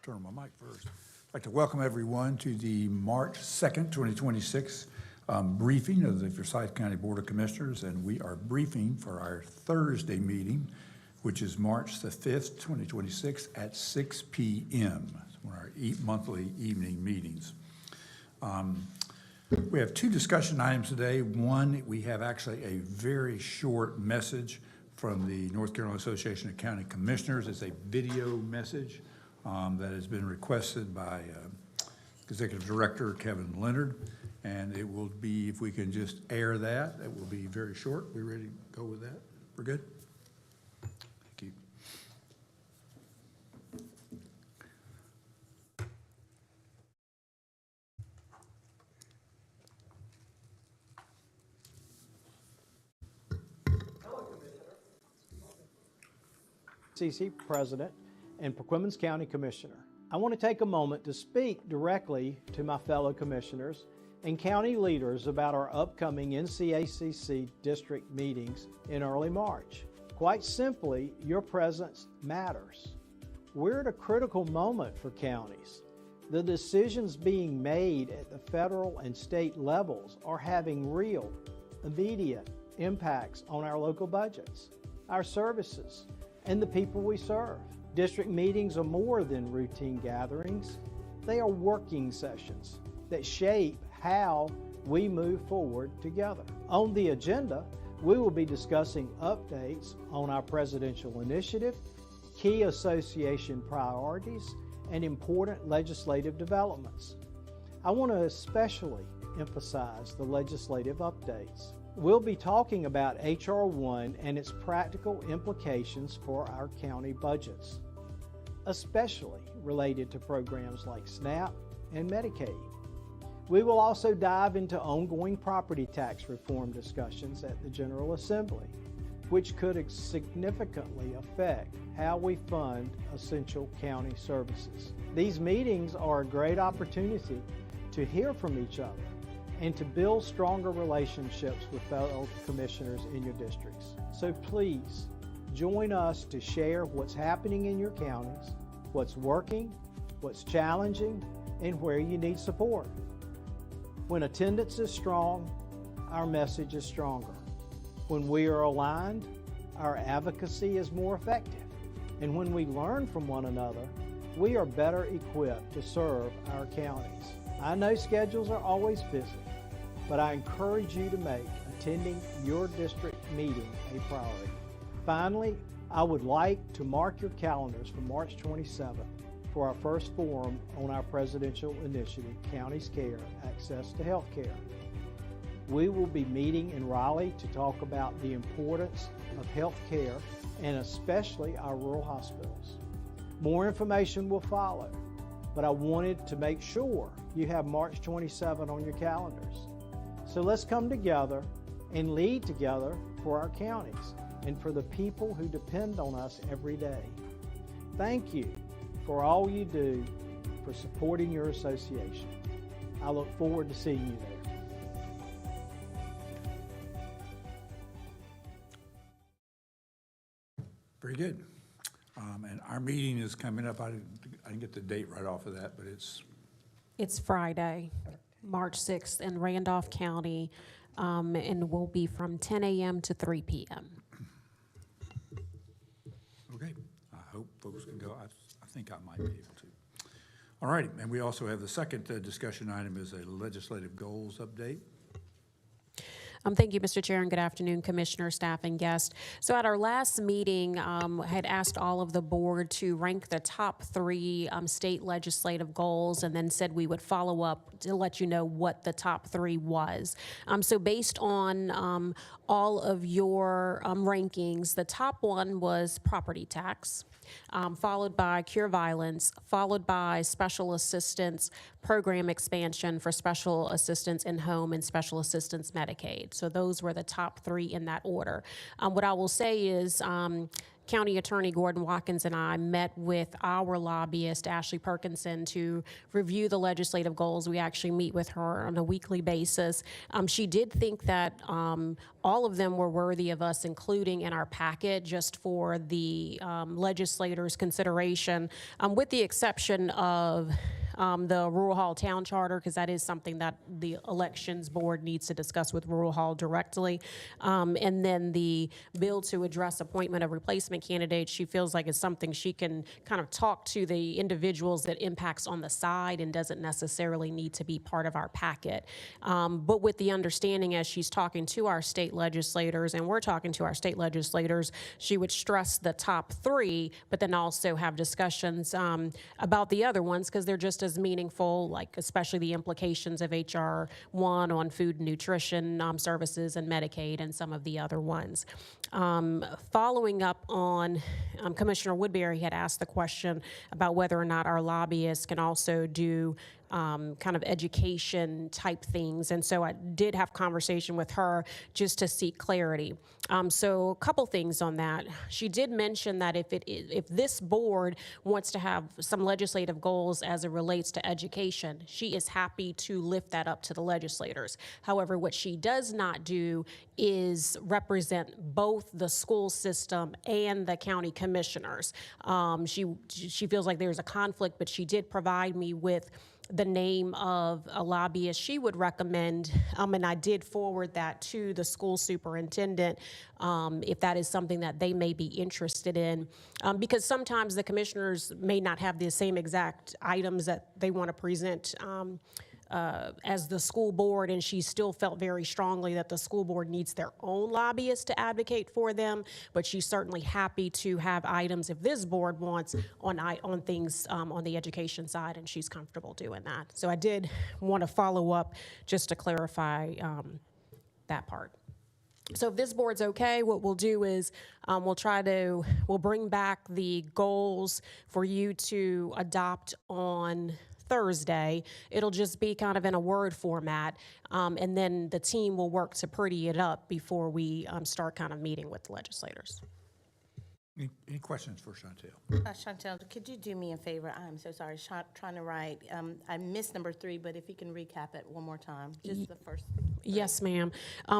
turn on my mic first. I'd like to welcome everyone to the March 2nd, 2026 briefing of the Forsyth County Board of Commissioners, and we are briefing for our Thursday meeting, which is March the 5th, 2026 at 6 p.m. It's one of our monthly evening meetings. We have two discussion items today. One, we have actually a very short message from the North Carolina Association of County Commissioners. It's a video message that has been requested by Executive Director Kevin Leonard, and it will be, if we can just air that, it will be very short. We ready to go with that? We're good? Thank you. CC President and Paquemmons County Commissioner. I want to take a moment to speak directly to my fellow commissioners and county leaders about our upcoming NCACC district meetings in early March. Quite simply, your presence matters. We're at a critical moment for counties. The decisions being made at the federal and state levels are having real, immediate impacts on our local budgets, our services, and the people we serve. District meetings are more than routine gatherings. They are working sessions that shape how we move forward together. On the agenda, we will be discussing updates on our presidential initiative, key association priorities, and important legislative developments. I want to especially emphasize the legislative updates. We'll be talking about H.R. 1 and its practical implications for our county budgets, especially related to programs like SNAP and Medicaid. We will also dive into ongoing property tax reform discussions at the General Assembly, which could significantly affect how we fund essential county services. These meetings are a great opportunity to hear from each other and to build stronger relationships with fellow commissioners in your districts. So please, join us to share what's happening in your counties, what's working, what's challenging, and where you need support. When attendance is strong, our message is stronger. When we are aligned, our advocacy is more effective. And when we learn from one another, we are better equipped to serve our counties. I know schedules are always busy, but I encourage you to make attending your district meeting a priority. Finally, I would like to mark your calendars for March 27th for our first forum on our presidential initiative, Counties Care, Access to Health Care. We will be meeting in Raleigh to talk about the importance of health care and especially our rural hospitals. More information will follow, but I wanted to make sure you have March 27 on your calendars. So let's come together and lead together for our counties and for the people who depend on us every day. Thank you for all you do for supporting your association. I look forward to seeing you there. Very good. And our meeting is coming up. I didn't get the date right off of that, but It's Friday, March 6th in Randolph County, and will be from 10 a.m. to 3 p.m. okay. I hope folks can go. I think I might be able to. All righty. And we also have the second discussion item is a legislative goals update. Thank you, Mr. Chair, and good afternoon, Commissioner, staff, and guests. So at our last meeting, had asked all of the board to rank the top 3 state legislative goals, and then said we would follow up to let you know what the top 3 was. So based on all of your rankings, the top one was property tax. Followed by cure violence, followed by special assistance program expansion for special assistance in home and special assistance Medicaid. So those were the top 3 in that order. What I will say is County Attorney Gordon Watkins and I met with our lobbyist, Ashley Perkinson, to review the legislative goals. We actually meet with her on a weekly basis. She did think that all of them were worthy of us including in our packet just for the legislators' consideration, with the exception of the Rural Hall Town Charter, because that is something that the Elections Board needs to discuss with Rural Hall directly. And then the bill to address appointment of replacement candidates, she feels like it's something she can kind of talk to the individuals that impacts on the side and doesn't necessarily need to be part of our packet. But with the understanding, as she's talking to our state legislators, and we're talking to our state legislators, she would stress the top three, but then also have discussions about the other ones, because they're just as meaningful, like especially the implications of HR 1 on food and nutrition services and Medicaid and some of the other ones. Following up on Commissioner Woodbury had asked the question about whether or not our lobbyists can also do kind of education type things. And so I did have conversation with her just to seek clarity. So a couple things on that. She did mention that if this board wants to have some legislative goals as it relates to education, she is happy to lift that up to the legislators. However, what she does not do is represent both the school system and the county commissioners. She feels like there's a conflict, but she did provide me with the name of a lobbyist she would recommend, and I did forward that to the school superintendent if that is something that they may be interested in, because sometimes the commissioners may not have the same exact items that they want to present as the school board, and she still felt very strongly that the school board needs their own lobbyist to advocate for them, but she's certainly happy to have items if this board wants on things on the education side, and she's comfortable doing that. So I did want to follow up just to clarify that part. So if this board's okay, what we'll do is we'll bring back the goals for you to adopt on Thursday. It'll just be kind of in a Word format, and then the team will work to pretty it up before we start kind of meeting with the legislators. Any questions for Chantel? Chantel, could you do me a favor? I'm so sorry, trying to write. I missed number 3, but if you can recap it one more time, just the first. Yes, ma'am.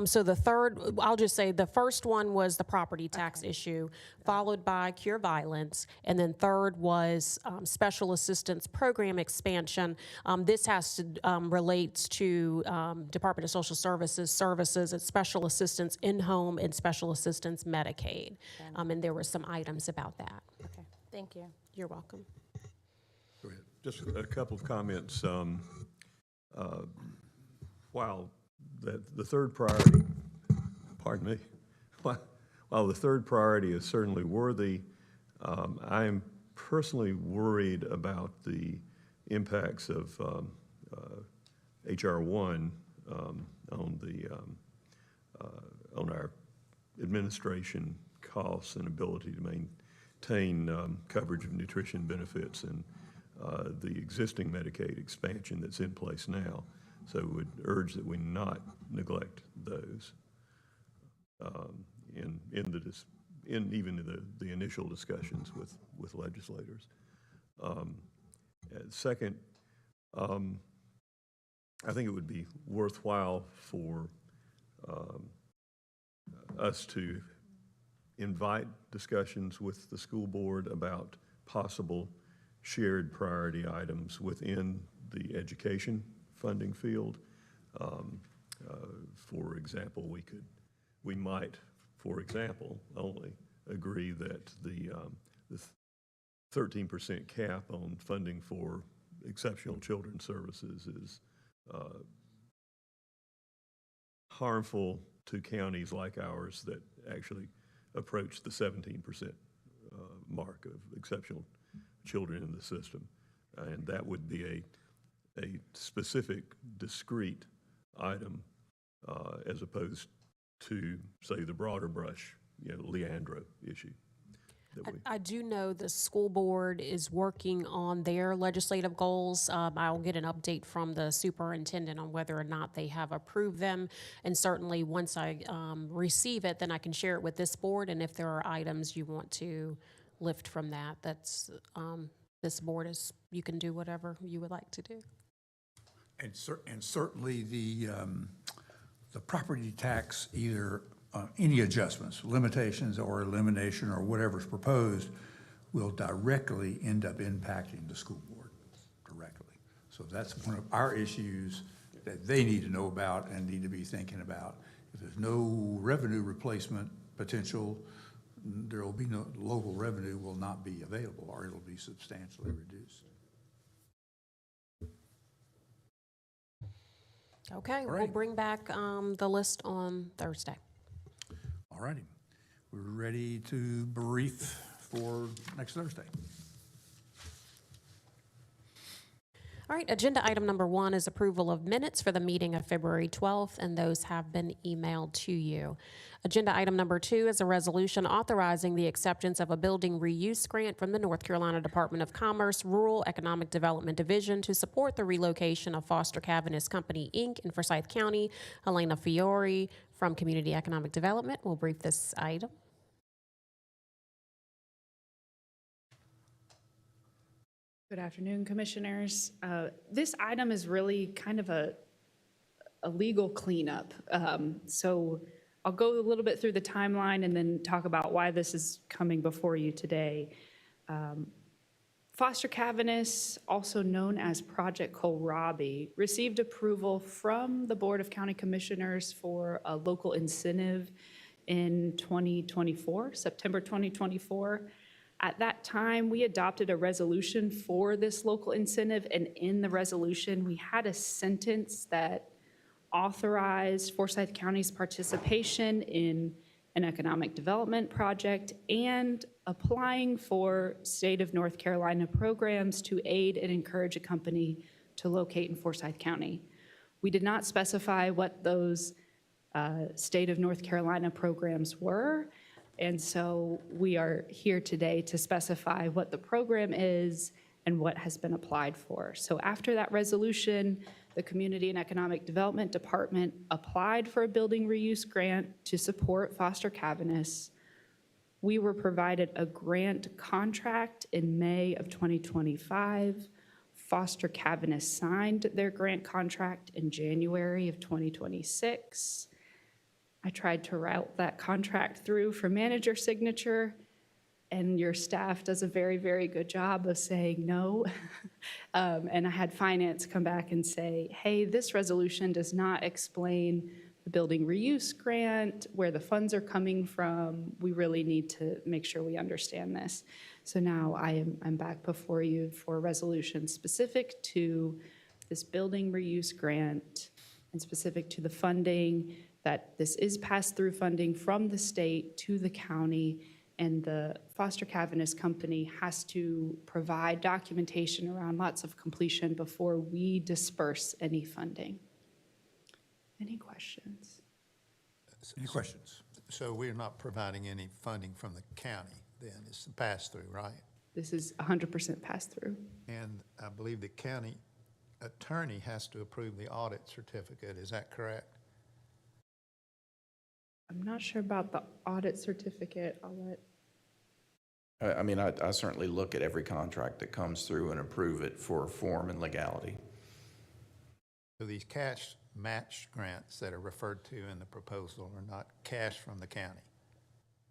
So the third, I'll just say the first one was the property tax issue, followed by cure violence, and then third was special assistance program expansion. This has to relates to Department of Social Services and special assistance in-home and special assistance Medicaid, and there were some items about that. Okay, thank you. You're welcome. Go ahead. Just a couple of comments. While the third priority, pardon me, while the third priority is certainly worthy, I am personally worried about the impacts of HR 1 on our administration costs and ability to maintain coverage of nutrition benefits and the existing Medicaid expansion that's in place now. So would urge that we not neglect those in even the initial discussions with legislators. Second, I think it would be worthwhile for us to invite discussions with the school board about possible shared priority items within the education funding field. For example, we might, for example, only agree that the 13% cap on funding for exceptional children's services is harmful to counties like ours that actually approach the 17% mark of exceptional children in the system. And that would be a specific, discrete item as opposed to, say, the broader brush, Leandro issue. that we? I do know the school board is working on their legislative goals. I'll get an update from the superintendent on whether or not they have approved them. And certainly, once I receive it, then I can share it with this board. And if there are items you want to lift from that, that's, this board is, you can do whatever you would like to do. And certainly the property tax, either any adjustments, limitations or elimination or whatever's proposed, will directly end up impacting the school board directly. So that's one of our issues that they need to know about and need to be thinking about. If there's no revenue replacement potential, there will be no, local revenue will not be available, or it'll be substantially reduced. Okay, we'll right. bring back the list on Thursday. All righty. We're ready to brief for next Thursday. All right, agenda item number 1 is approval of minutes for the meeting of February 12th, and those have been emailed to you. Agenda item number 2 is a resolution authorizing the acceptance of a building reuse grant from the North Carolina Department of Commerce Rural Economic Development Division to support the relocation of Foster Cavaness Company, Inc. in Forsyth County. Elena Fiore from Community Economic Development will brief this item. Good afternoon, Commissioners. This item is really kind of a legal cleanup. So I'll go a little bit through the timeline and then talk about why this is coming before you today. Foster Cavaness, also known as Project Kohlrabi, received approval from the Board of County Commissioners for a local incentive in 2024, September 2024. At that time, we adopted a resolution for this local incentive, and in the resolution, we had a sentence that authorized Forsyth County's participation in an economic development project and applying for state of North Carolina programs to aid and encourage a company to locate in Forsyth County. We did not specify what those state of North Carolina programs were. And so we are here today to specify what the program is and what has been applied for. So after that resolution, the Community and Economic Development Department applied for a building reuse grant to support Foster Cavaness. We were provided a grant contract in May of 2025. Foster Cavaness signed their grant contract in January of 2026. I tried to route that contract through for manager signature, and your staff does a very, very good job of saying no. And I had finance come back and say, hey, this resolution does not explain the building reuse grant, where the funds are coming from. We really need to make sure we understand this. So now I'm back before you for a resolution specific to this building reuse grant and specific to the funding, that this is pass-through funding from the state to the county, and the Foster Cavaness Company has to provide documentation around lots of completion before we disperse any funding. Any questions? Any questions? So we're not providing any funding from the county then? It's a pass-through, right? This is 100% pass-through. And I believe the county attorney has to approve the audit certificate. Is that correct? I'm not sure about the audit certificate. I'll let. I mean, I certainly look at every contract that comes through and approve it for form and legality. So these cash match grants that are referred to in the proposal are not cash from the county?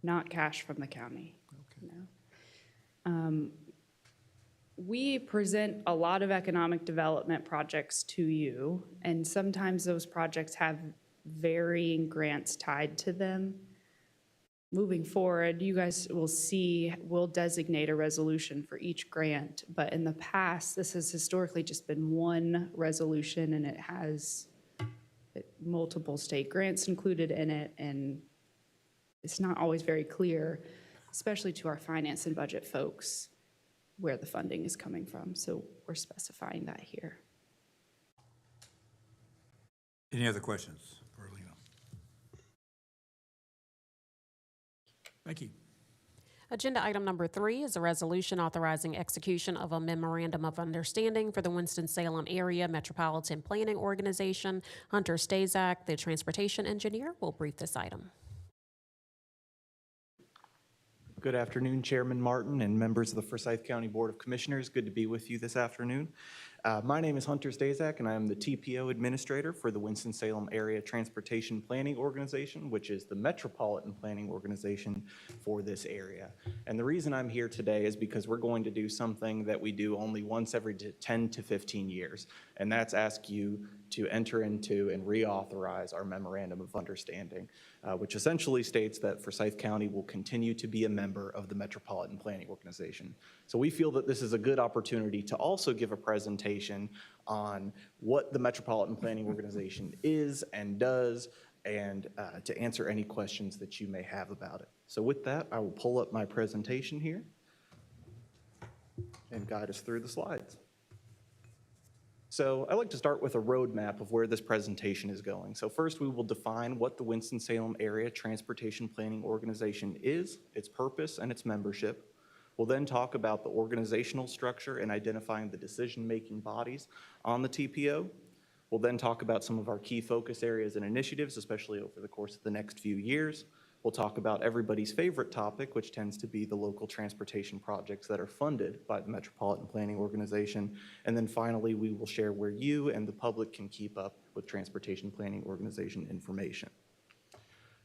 Not cash from the county. Okay. No. We present a lot of economic development projects to you, and sometimes those projects have varying grants tied to them. Moving forward, you guys will see, we'll designate a resolution for each grant, but in the past, this has historically just been one resolution, and it has multiple state grants included in it, and it's not always very clear, especially to our finance and budget folks, where the funding is coming from. So we're specifying that here. Any other questions for Alina? Thank you. Agenda item number 3 is a resolution authorizing execution of a memorandum of understanding for the Winston-Salem Area Metropolitan Planning Organization. Hunter Stazak, the transportation engineer, will brief this item. Good afternoon, Chairman Martin and members of the Forsyth County Board of Commissioners. Good to be with you this afternoon. My name is Hunter Stazak, and I am the TPO Administrator for the Winston-Salem Area Transportation Planning Organization, which is the metropolitan planning organization for this area. And the reason I'm here today is because we're going to do something that we do only once every 10 to 15 years, and that's ask you to enter into and reauthorize our Memorandum of Understanding, which essentially states that Forsyth County will continue to be a member of the Metropolitan Planning Organization. So we feel that this is a good opportunity to also give a presentation on what the Metropolitan Planning Organization is and does, and to answer any questions that you may have about it. So with that, I will pull up my presentation here and guide us through the slides. So I'd like to start with a roadmap of where this presentation is going. So first, we will define what the Winston-Salem Area Transportation Planning Organization is, its purpose, and its membership. We'll then talk about the organizational structure and identifying the decision-making bodies on the TPO. We'll then talk about some of our key focus areas and initiatives, especially over the course of the next few years. We'll talk about everybody's favorite topic, which tends to be the local transportation projects that are funded by the Metropolitan Planning Organization. And then finally, we will share where you and the public can keep up with Transportation Planning Organization information.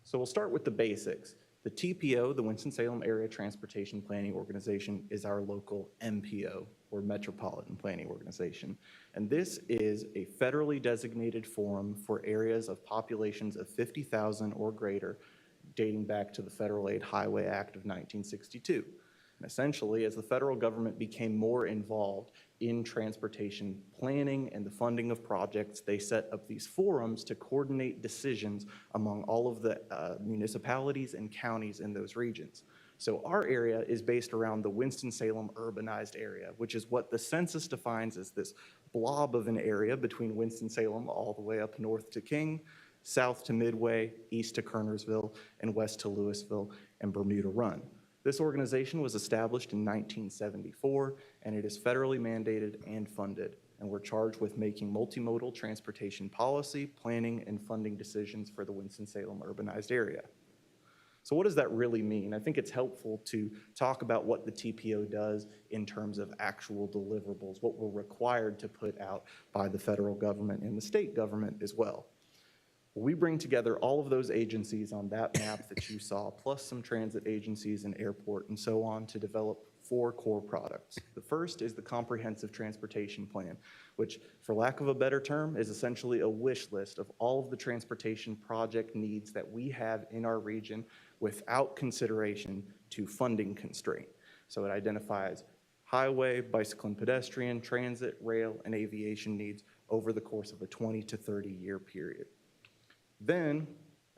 So we'll start with the basics. The TPO, the Winston-Salem Area Transportation Planning Organization, is our local MPO, or Metropolitan Planning Organization. And this is a federally designated forum for areas of populations of 50,000 or greater, dating back to the Federal Aid Highway Act of 1962. And essentially, as the federal government became more involved in transportation planning and the funding of projects, they set up these forums to coordinate decisions among all of the municipalities and counties in those regions. So our area is based around the Winston-Salem urbanized area, which is what the census defines as this blob of an area between Winston-Salem all the way up north to King, south to Midway, east to Kernersville, and west to Louisville and Bermuda Run. This organization was established in 1974, and it is federally mandated and funded, and we're charged with making multimodal transportation policy, planning, and funding decisions for the Winston-Salem urbanized area. So what does that really mean? I think it's helpful to talk about what the TPO does in terms of actual deliverables, what we're required to put out by the federal government and the state government as well. We bring together all of those agencies on that map that you saw, plus some transit agencies and airport and so on, to develop 4 core products. The first is the Comprehensive Transportation Plan, which, for lack of a better term, is essentially a wish list of all of the transportation project needs that we have in our region without consideration to funding constraint. So it identifies highway, bicycle and pedestrian, transit, rail, and aviation needs over the course of a 20 to 30-year period. Then,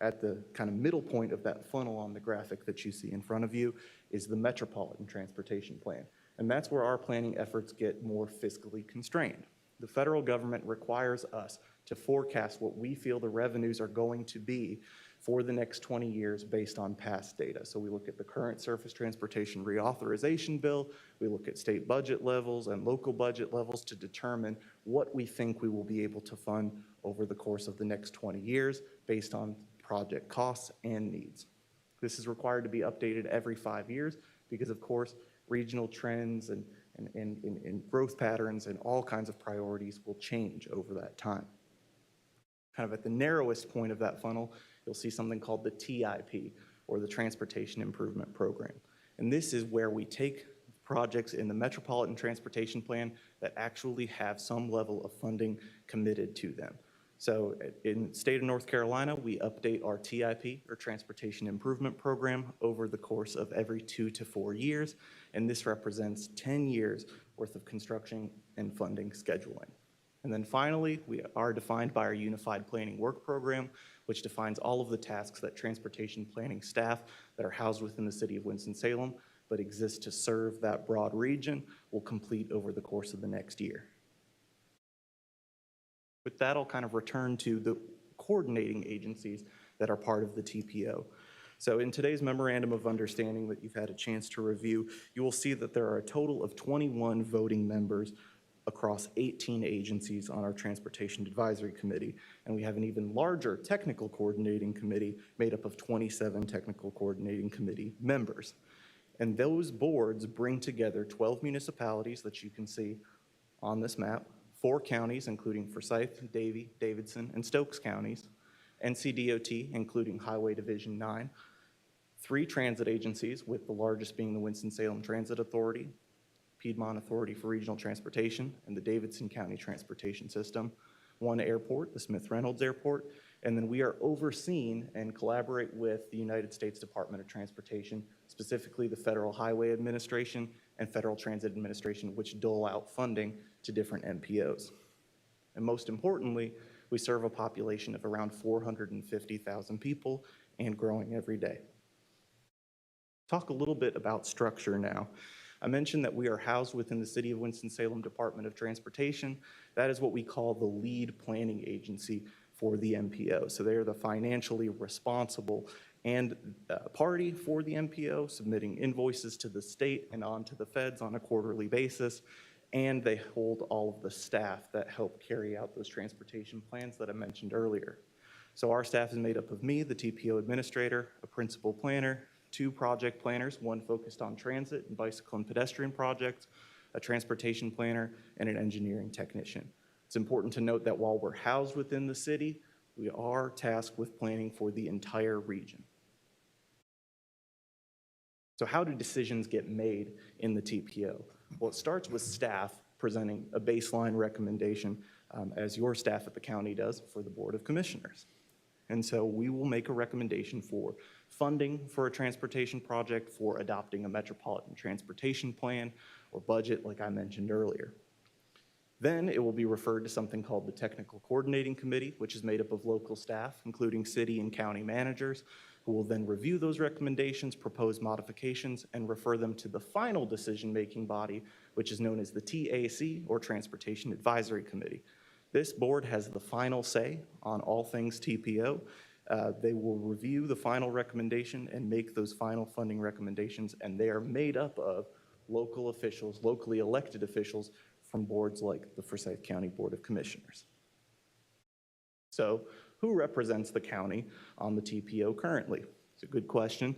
at the kind of middle point of that funnel on the graphic that you see in front of you is the Metropolitan Transportation Plan. And that's where our planning efforts get more fiscally constrained. The federal government requires us to forecast what we feel the revenues are going to be for the next 20 years based on past data. So we look at the current Surface Transportation Reauthorization Bill, we look at state budget levels and local budget levels to determine what we think we will be able to fund over the course of the next 20 years based on project costs and needs. This is required to be updated every 5 years because, of course, regional trends and growth patterns and all kinds of priorities will change over that time. Kind of at the narrowest point of that funnel, you'll see something called the TIP, or the Transportation Improvement Program. And this is where we take projects in the Metropolitan Transportation Plan that actually have some level of funding committed to them. So in the state of North Carolina, we update our TIP, or Transportation Improvement Program, over the course of every 2 to 4 years, and this represents 10 years worth of construction and funding scheduling. And then finally, we are defined by our Unified Planning Work Program, which defines all of the tasks that transportation planning staff that are housed within the city of Winston-Salem but exist to serve that broad region will complete over the course of the next year. With that, I'll kind of return to the coordinating agencies that are part of the TPO. So in today's memorandum of understanding that you've had a chance to review, you will see that there are a total of 21 voting members across 18 agencies on our Transportation Advisory Committee. And we have an even larger technical coordinating committee made up of 27 technical coordinating committee members. And those boards bring together 12 municipalities that you can see on this map, 4 counties, including Forsyth, Davie, Davidson, and Stokes counties, NCDOT, including Highway Division 9, 3 transit agencies, with the largest being the Winston-Salem Transit Authority, Piedmont Authority for Regional Transportation, and the Davidson County Transportation System, 1 airport, the Smith Reynolds Airport, and then we are overseen and collaborate with the United States Department of Transportation, specifically the Federal Highway Administration and Federal Transit Administration, which dole out funding to different MPOs. And most importantly, we serve a population of around 450,000 people and growing every day. Talk a little bit about structure now. I mentioned that we are housed within the City of Winston-Salem Department of Transportation. That is what we call the lead planning agency for the MPO. So they are the financially responsible and party for the MPO, submitting invoices to the state and on to the feds on a quarterly basis. And they hold all of the staff that help carry out those transportation plans that I mentioned earlier. So our staff is made up of me, the TPO administrator, a principal planner, 2 project planners, 1 focused on transit and bicycle and pedestrian projects, a transportation planner, and an engineering technician. It's important to note that while we're housed within the city, we are tasked with planning for the entire region. So how do decisions get made in the TPO? Well, it starts with staff presenting a baseline recommendation, as your staff at the county does for the Board of Commissioners. And so we will make a recommendation for funding for a transportation project, for adopting a metropolitan transportation plan or budget, like I mentioned earlier. Then it will be referred to something called the Technical Coordinating Committee, which is made up of local staff, including city and county managers, who will then review those recommendations, propose modifications, and refer them to the final decision-making body, which is known as the TAC, or Transportation Advisory Committee. This board has the final say on all things TPO. They will review the final recommendation and make those final funding recommendations, and they are made up of local officials, locally elected officials from boards like the Forsyth County Board of Commissioners. So who represents the county on the TPO currently? It's a good question.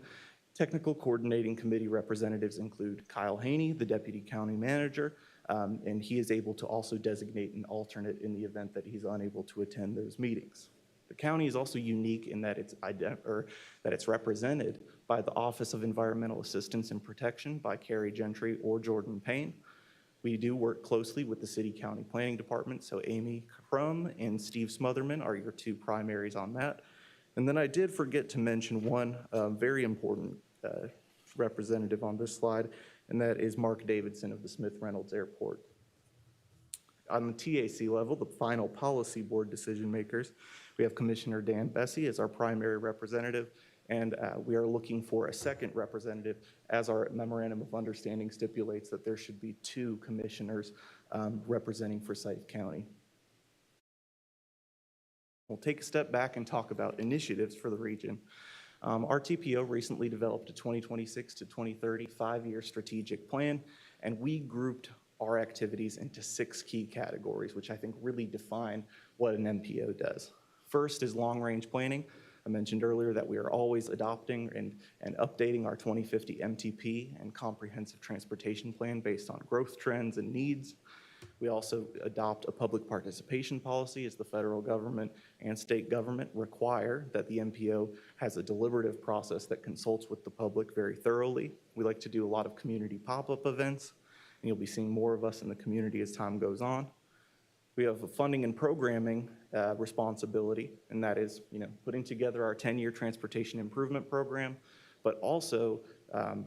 Technical Coordinating Committee representatives include Kyle Haney, the Deputy County Manager, and he is able to also designate an alternate in the event that he's unable to attend those meetings. The county is also unique in that it's represented by the Office of Environmental Assistance and Protection by Carrie Gentry or Jordan Payne. We do work closely with the City County Planning Department, so Amy Crum and Steve Smotherman are your 2 primaries on that. And then I did forget to mention one very important representative on this slide, and that is Mark Davidson of the Smith Reynolds Airport. On the TAC level, the final policy board decision makers, we have Commissioner Dan Bessie as our primary representative, and we are looking for a second representative, as our memorandum of understanding stipulates that there should be 2 commissioners representing Forsyth County. We'll take a step back and talk about initiatives for the region. Our TPO recently developed a 2026 to 2030 5-year strategic plan, and we grouped our activities into 6 key categories, which I think really define what an MPO does. First is long-range planning. I mentioned earlier that we are always adopting and updating our 2050 MTP and comprehensive transportation plan based on growth trends and needs. We also adopt a public participation policy as the federal government and state government require that the MPO has a deliberative process that consults with the public very thoroughly. We like to do a lot of community pop-up events, and you'll be seeing more of us in the community as time goes on. We have a funding and programming responsibility, and that is, putting together our 10-year transportation improvement program, but also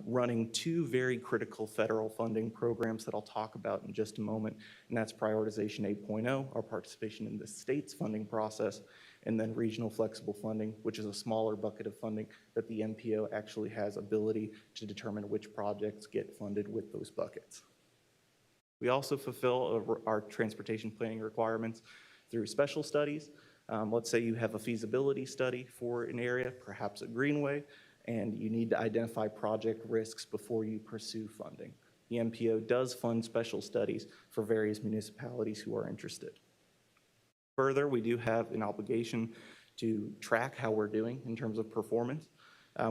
running 2 very critical federal funding programs that I'll talk about in just a moment, and that's Prioritization 8.0, our participation in the state's funding process, and then Regional Flexible Funding, which is a smaller bucket of funding that the MPO actually has ability to determine which projects get funded with those buckets. We also fulfill our transportation planning requirements through special studies. Let's say you have a feasibility study for an area, perhaps a greenway, and you need to identify project risks before you pursue funding. The MPO does fund special studies for various municipalities who are interested. Further, we do have an obligation to track how we're doing in terms of performance.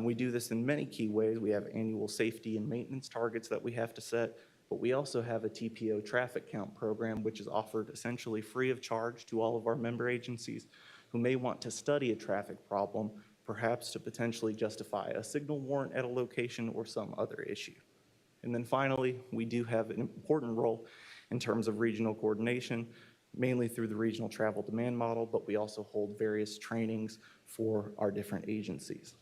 We do this in many key ways. We have annual safety and maintenance targets that we have to set, but we also have a TPO traffic count program, which is offered essentially free of charge to all of our member agencies who may want to study a traffic problem, perhaps to potentially justify a signal warrant at a location or some other issue. And then finally, we do have an important role in terms of regional coordination, mainly through the regional travel demand model, but we also hold various trainings for our different agencies.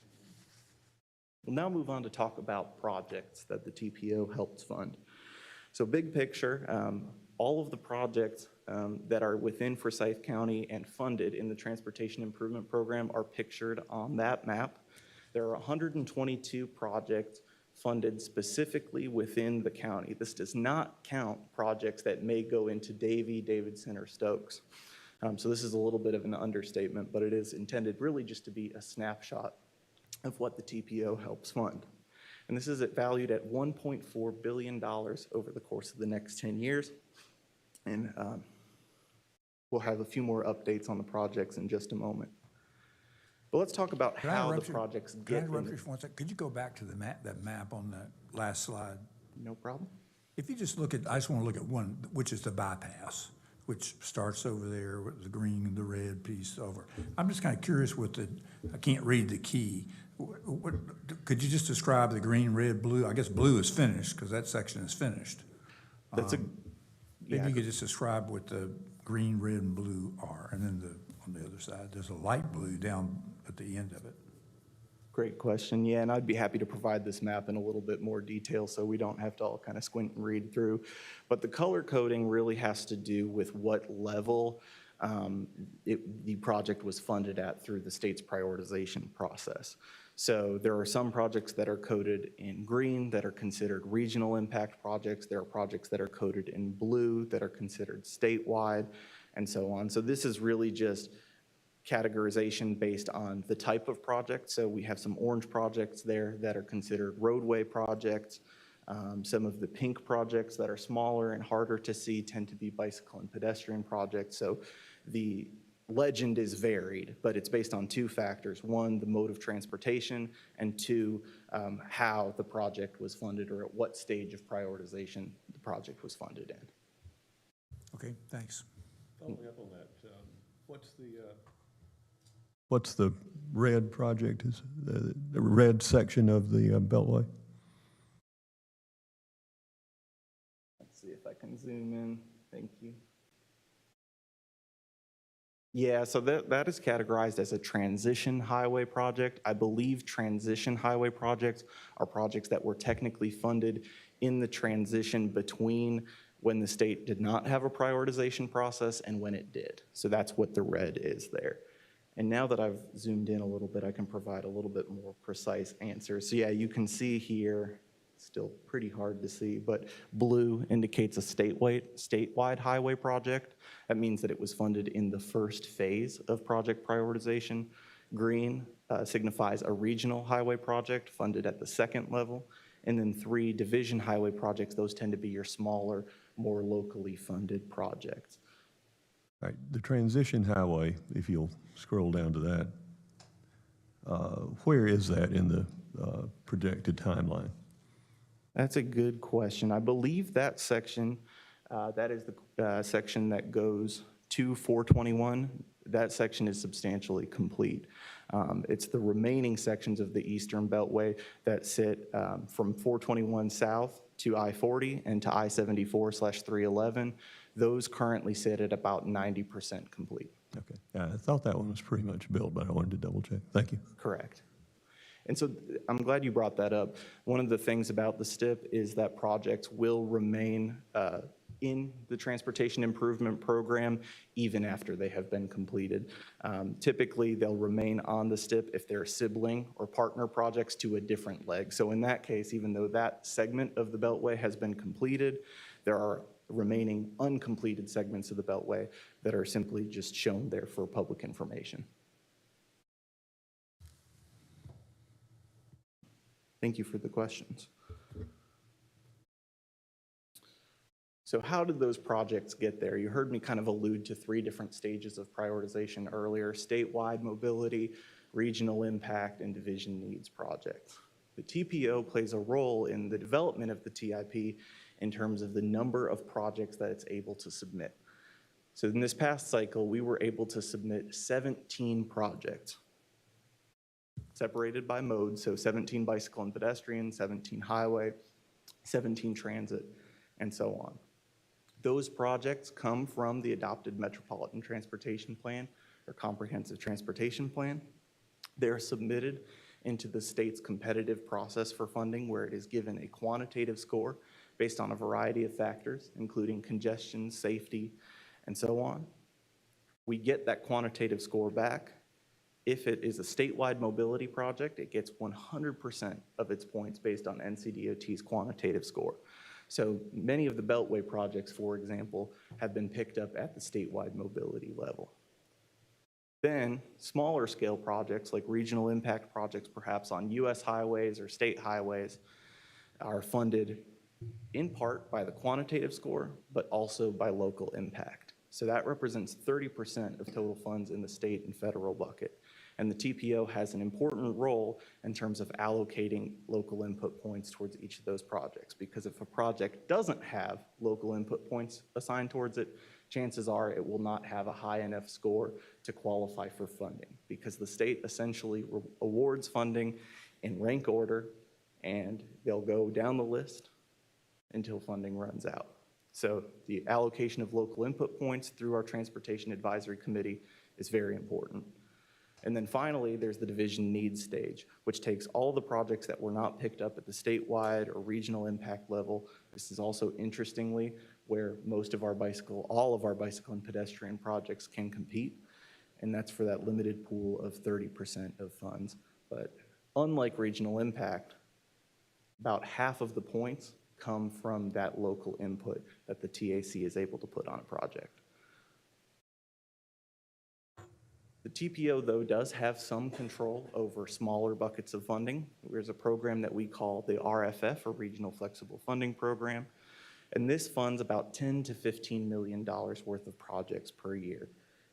We'll now move on to talk about projects that the TPO helps fund. So big picture, all of the projects that are within Forsyth County and funded in the Transportation Improvement Program are pictured on that map. There are 122 projects funded specifically within the county. This does not count projects that may go into Davie, Davidson, or Stokes. So this is a little bit of an understatement, but it is intended really just to be a snapshot of what the TPO helps fund. And this is valued at $1.4 billion over the course of the next 10 years. And we'll have a few more updates on the projects in just a moment. But let's talk about how the projects Can I get interrupt in. you for 1 second? Could you go back to the map, that map on that last slide? No problem. If you just look at, I just want to look at one, which is the bypass, which starts over there with the green and the red piece over. I'm just kind of curious with the, I can't read the key. Could you just describe the green, red, blue? I guess blue is finished because that section is finished. That's Maybe you could just describe what the green, red, and blue are, and then on the other side, there's a light blue down at the end of it. Great question. Yeah, and I'd be happy to provide this map in a little bit more detail so we don't have to all kind of squint and read through. But the color coding really has to do with what level the project was funded at through the state's prioritization process. So there are some projects that are coded in green that are considered regional impact projects. There are projects that are coded in blue that are considered statewide, and so on. So this is really just categorization based on the type of project. So we have some orange projects there that are considered roadway projects. Some of the pink projects that are smaller and harder to see tend to be bicycle and pedestrian projects. So the legend is varied, but it's based on two factors. One, the mode of transportation, and two, how the project was funded or at what stage of prioritization the project was funded in. Okay, thanks. Following up on that, what's the red project, is the red section of the Beltway? Let's see if I can zoom in. Thank you. Yeah, so that is categorized as a transition highway project. I believe transition highway projects are projects that were technically funded in the transition between when the state did not have a prioritization process and when it did. So that's what the red is there. And now that I've zoomed in a little bit, I can provide a little bit more precise answers. So yeah, you can see here, still pretty hard to see, but blue indicates a statewide highway project. That means that it was funded in the first phase of project prioritization. Green signifies a regional highway project funded at the second level. And then 3 division highway projects, those tend to be your smaller, more locally funded projects. Right, the transition highway, if you'll scroll down to that, where is that in the projected timeline? That's a good question. I believe that section, that is the section that goes to 421. That section is substantially complete. It's the remaining sections of the Eastern Beltway that sit from 421 south to I-40 and to I-74/311. Those currently sit at about 90% complete. Okay, yeah, I thought that one was pretty much built, but I wanted to double check. Thank you. Correct. And so I'm glad you brought that up. One of the things about the STIP is that projects will remain in the Transportation Improvement Program even after they have been completed. Typically, they'll remain on the STIP if they're sibling or partner projects to a different leg. So in that case, even though that segment of the Beltway has been completed, there are remaining uncompleted segments of the Beltway that are simply just shown there for public information. Thank you for the questions. So how did those projects get there? You heard me kind of allude to 3 different stages of prioritization earlier: statewide mobility, regional impact, and division needs projects. The TPO plays a role in the development of the TIP in terms of the number of projects that it's able to submit. So in this past cycle, we were able to submit 17 projects, separated by mode, so 17 bicycle and pedestrian, 17 highway, 17 transit, and so on. Those projects come from the adopted Metropolitan Transportation Plan or Comprehensive Transportation Plan. They're submitted into the state's competitive process for funding, where it is given a quantitative score based on a variety of factors, including congestion, safety, and so on. We get that quantitative score back. If it is a statewide mobility project, it gets 100% of its points based on NCDOT's quantitative score. So many of the Beltway projects, for example, have been picked up at the statewide mobility level. Then smaller scale projects like regional impact projects, perhaps on US highways or state highways, are funded in part by the quantitative score, but also by local impact. So that represents 30% of total funds in the state and federal bucket. And the TPO has an important role in terms of allocating local input points towards each of those projects, because if a project doesn't have local input points assigned towards it, chances are it will not have a high enough score to qualify for funding, because the state essentially awards funding in rank order, and they'll go down the list until funding runs out. So the allocation of local input points through our Transportation Advisory Committee is very important. And then finally, there's the division needs stage, which takes all the projects that were not picked up at the statewide or regional impact level. This is also, interestingly, where all of our bicycle and pedestrian projects can compete, and that's for that limited pool of 30% of funds. But unlike regional impact, about half of the points come from that local input that the TAC is able to put on a project. The TPO, though, does have some control over smaller buckets of funding. There's a program that we call the RFF, or Regional Flexible Funding Program, and this funds about $10 to $15 million worth of projects per year.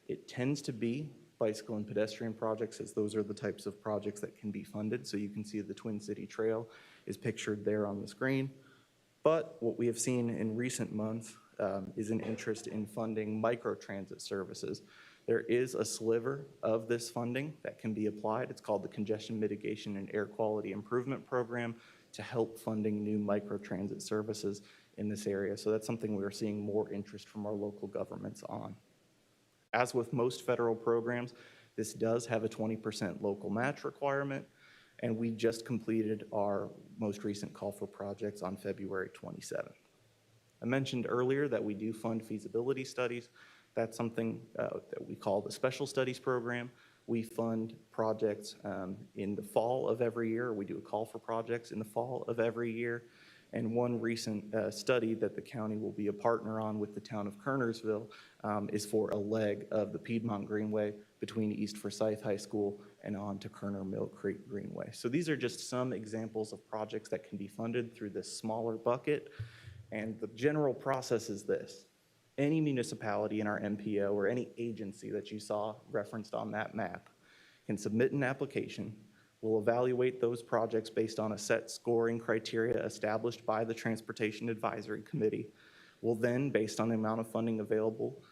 It tends to be bicycle and pedestrian projects, as those are the types of projects that can be funded. So you can see the Twin City Trail is pictured there on the screen. But what we have seen in recent months is an interest in funding microtransit services. There is a sliver of this funding that can be applied. It's called the Congestion Mitigation and Air Quality Improvement Program, to help funding new microtransit services in this area. So that's something we are seeing more interest from our local governments on. As with most federal programs, this does have a 20% local match requirement, and we just completed our most recent call for projects on February 27th. I mentioned earlier that we do fund feasibility studies. That's something that we call the Special Studies Program. We fund projects in the fall of every year. We do a call for projects in the fall of every year. And one recent study that the county will be a partner on with the town of Kernersville is for a leg of the Piedmont Greenway between East Forsyth High School and on to Kerner Mill Creek Greenway. So these are just some examples of projects that can be funded through this smaller bucket. And the general process is this: any municipality in our MPO or any agency that you saw referenced on that map can submit an application. We'll evaluate those projects based on a set scoring criteria established by the Transportation Advisory Committee. We'll then, based on the amount of funding available,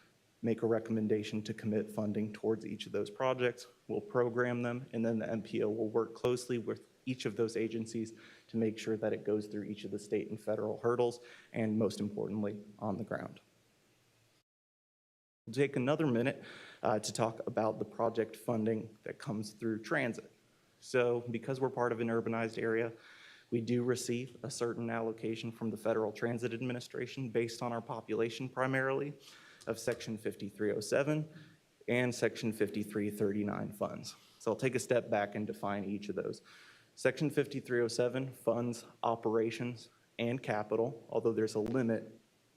make a recommendation to commit funding towards each of those projects. We'll program them, and then the MPO will work closely with each of those agencies to make sure that it goes through each of the state and federal hurdles, and most importantly, on the ground. We'll take another minute to talk about the project funding that comes through transit. So because we're part of an urbanized area, we do receive a certain allocation from the Federal Transit Administration based on our population primarily of Section 5307 and Section 5339 funds. So I'll take a step back and define each of those. Section 5307 funds operations and capital, although there's a limit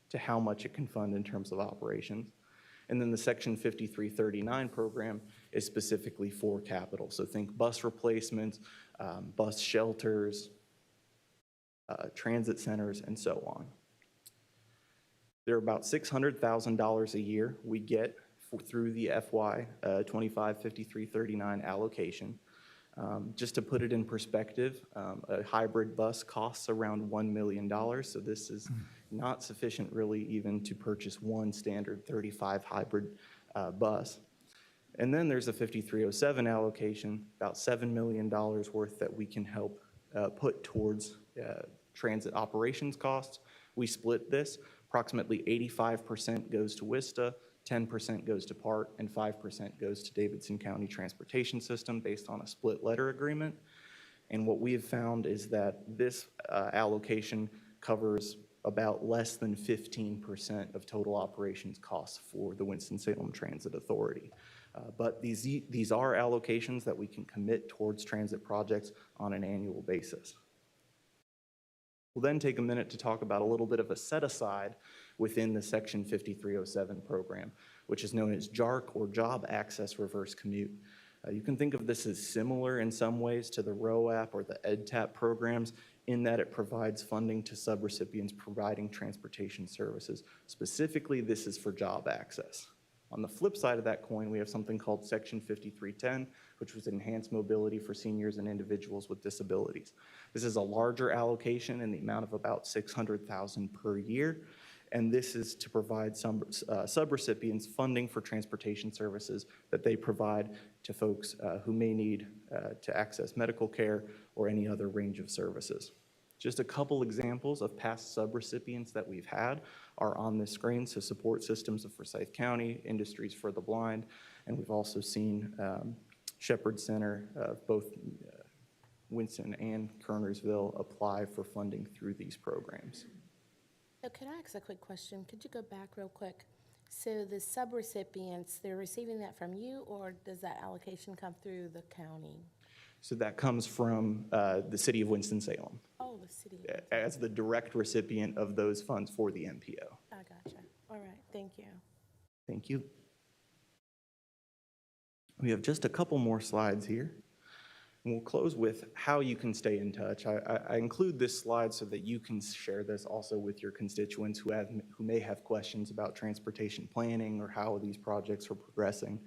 to how much it can fund in terms of operations. And then the Section 5339 program is specifically for capital. So think bus replacements, bus shelters, transit centers, and so on. There are about $600,000 a year we get through the FY 255339 allocation. Just to put it in perspective, a hybrid bus costs around $1 million, so this is not sufficient really even to purchase one standard 35 hybrid bus. And then there's a 5307 allocation, about $7 million worth that we can help put towards transit operations costs. We split this, approximately 85% goes to WISTA, 10% goes to PART, and 5% goes to Davidson County Transportation System based on a split letter agreement. And what we have found is that this allocation covers about less than 15% of total operations costs for the Winston-Salem Transit Authority. But these are allocations that we can commit towards transit projects on an annual basis. We'll then take a minute to talk about a little bit of a set-aside within the Section 5307 program, which is known as JARC, or Job Access Reverse Commute. You can think of this as similar in some ways to the ROAP or the EdTap programs in that it provides funding to subrecipients providing transportation services. Specifically, this is for job access. On the flip side of that coin, we have something called Section 5310, which was enhanced mobility for seniors and individuals with disabilities. This is a larger allocation in the amount of about $600,000 per year, and this is to provide some subrecipients funding for transportation services that they provide to folks who may need to access medical care or any other range of services. Just a couple examples of past subrecipients that we've had are on this screen. So Support Systems of Forsyth County, Industries for the Blind, and we've also seen Shepherd Center, both Winston and Kernersville, apply for funding through these programs. So could I ask a quick question? Could you go back real quick? So the subrecipients, they're receiving that from you, or does that allocation come through the county? So that comes from the city of Winston-Salem Oh, the city. as the direct recipient of those funds for the MPO. I gotcha. All right, thank you. Thank you. We have just a couple more slides here. And we'll close with how you can stay in touch. I include this slide so that you can share this also with your constituents who may have questions about transportation planning or how these projects are progressing.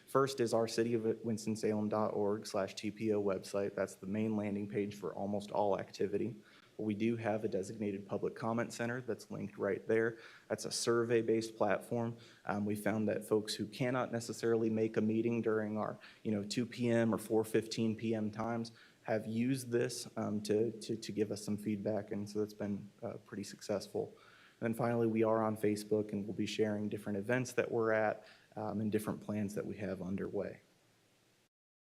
First is our cityofwinstonsalem.org/TPO website. That's the main landing page for almost all activity. But we do have a designated public comment center that's linked right there. That's a survey-based platform. We found that folks who cannot necessarily make a meeting during our 2 p.m. or 4:15 p.m. times have used this to give us some feedback, and so that's been pretty successful. And then finally, we are on Facebook, and we'll be sharing different events that we're at and different plans that we have underway.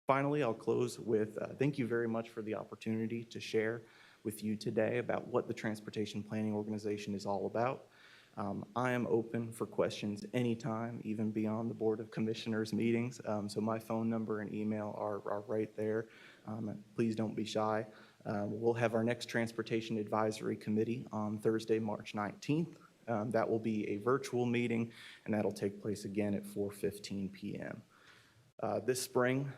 Finally, I'll close with thank you very much for the opportunity to share with you today about what the Transportation Planning Organization is all about. I am open for questions anytime, even beyond the Board of Commissioners meetings. So my phone number and email are right there. Please don't be shy. We'll have our next Transportation Advisory Committee on Thursday, March 19th. That will be a virtual meeting, and that'll take place again at 4:15 p.m. This spring,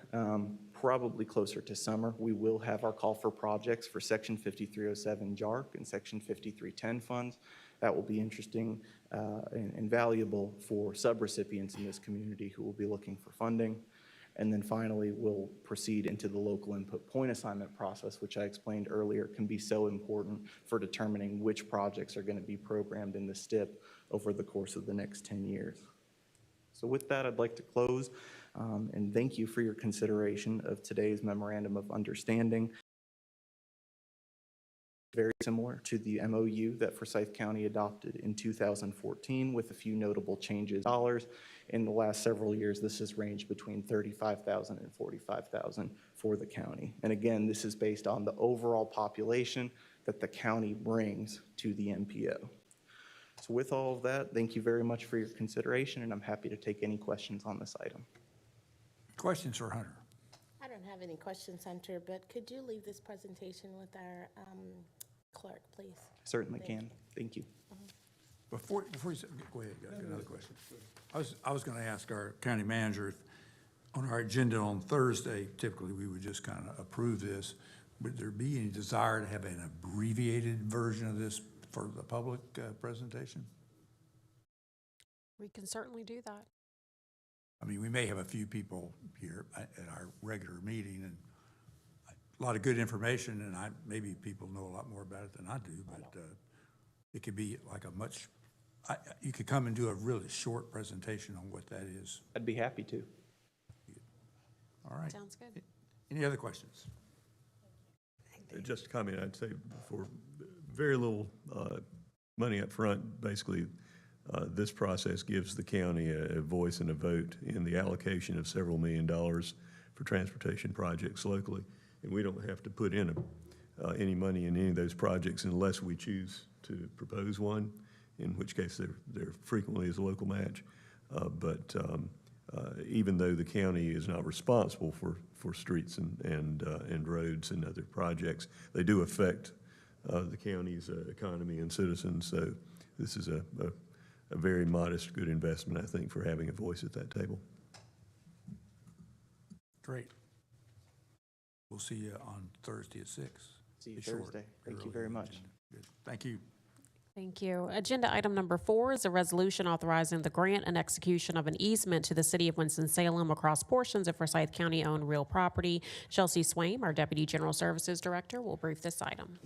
probably closer to summer, we will have our call for projects for Section 5307 JARC and Section 5310 funds. That will be interesting and valuable for subrecipients in this community who will be looking for funding. And then finally, we'll proceed into the local input point assignment process, which I explained earlier can be so important for determining which projects are going to be programmed in the STIP over the course of the next 10 years. So with that, I'd like to close and thank you for your consideration of today's Memorandum of Understanding. Very similar to the MOU that Forsyth County adopted in 2014 with a few notable changes. In the last several years, this has ranged between $35,000 and $45,000 for the county. And again, this is based on the overall population that the county brings to the MPO. So with all of that, thank you very much for your consideration, and I'm happy to take any questions on this item. Questions for Hunter? I don't have any questions, Hunter, but could you leave this presentation with our clerk, please? Certainly can. Thank you. Before you say, go ahead, got another question. I was going to ask our county manager, if on our agenda on Thursday, typically we would just kind of approve this, would there be any desire to have an abbreviated version of this for the public presentation? We can certainly do that. I mean, we may have a few people here at our regular meeting, and a lot of good information, and maybe people know a lot more about it than I do, but it could be like you could come and do a really short presentation on what that is. I'd be happy to. All right. Sounds good. Any other questions? Just a comment, I'd say for very little money up front, basically, this process gives the county a voice and a vote in the allocation of several $1 million for transportation projects locally. And we don't have to put in any money in any of those projects unless we choose to propose one, in which case there frequently is a local match. But even though the county is not responsible for streets and roads and other projects, they do affect the county's economy and citizens. So this is a very modest, good investment, I think, for having a voice at that table. Great. We'll see you on Thursday at 6. See you Be short. Thursday. Thank you Early very much. agenda. Good. Thank you. Thank you. Agenda item number 4 is a resolution authorizing the grant and execution of an easement to the city of Winston-Salem across portions of Forsyth County-owned real property. Chelsea Swaim, our Deputy General Services Director, will brief this item.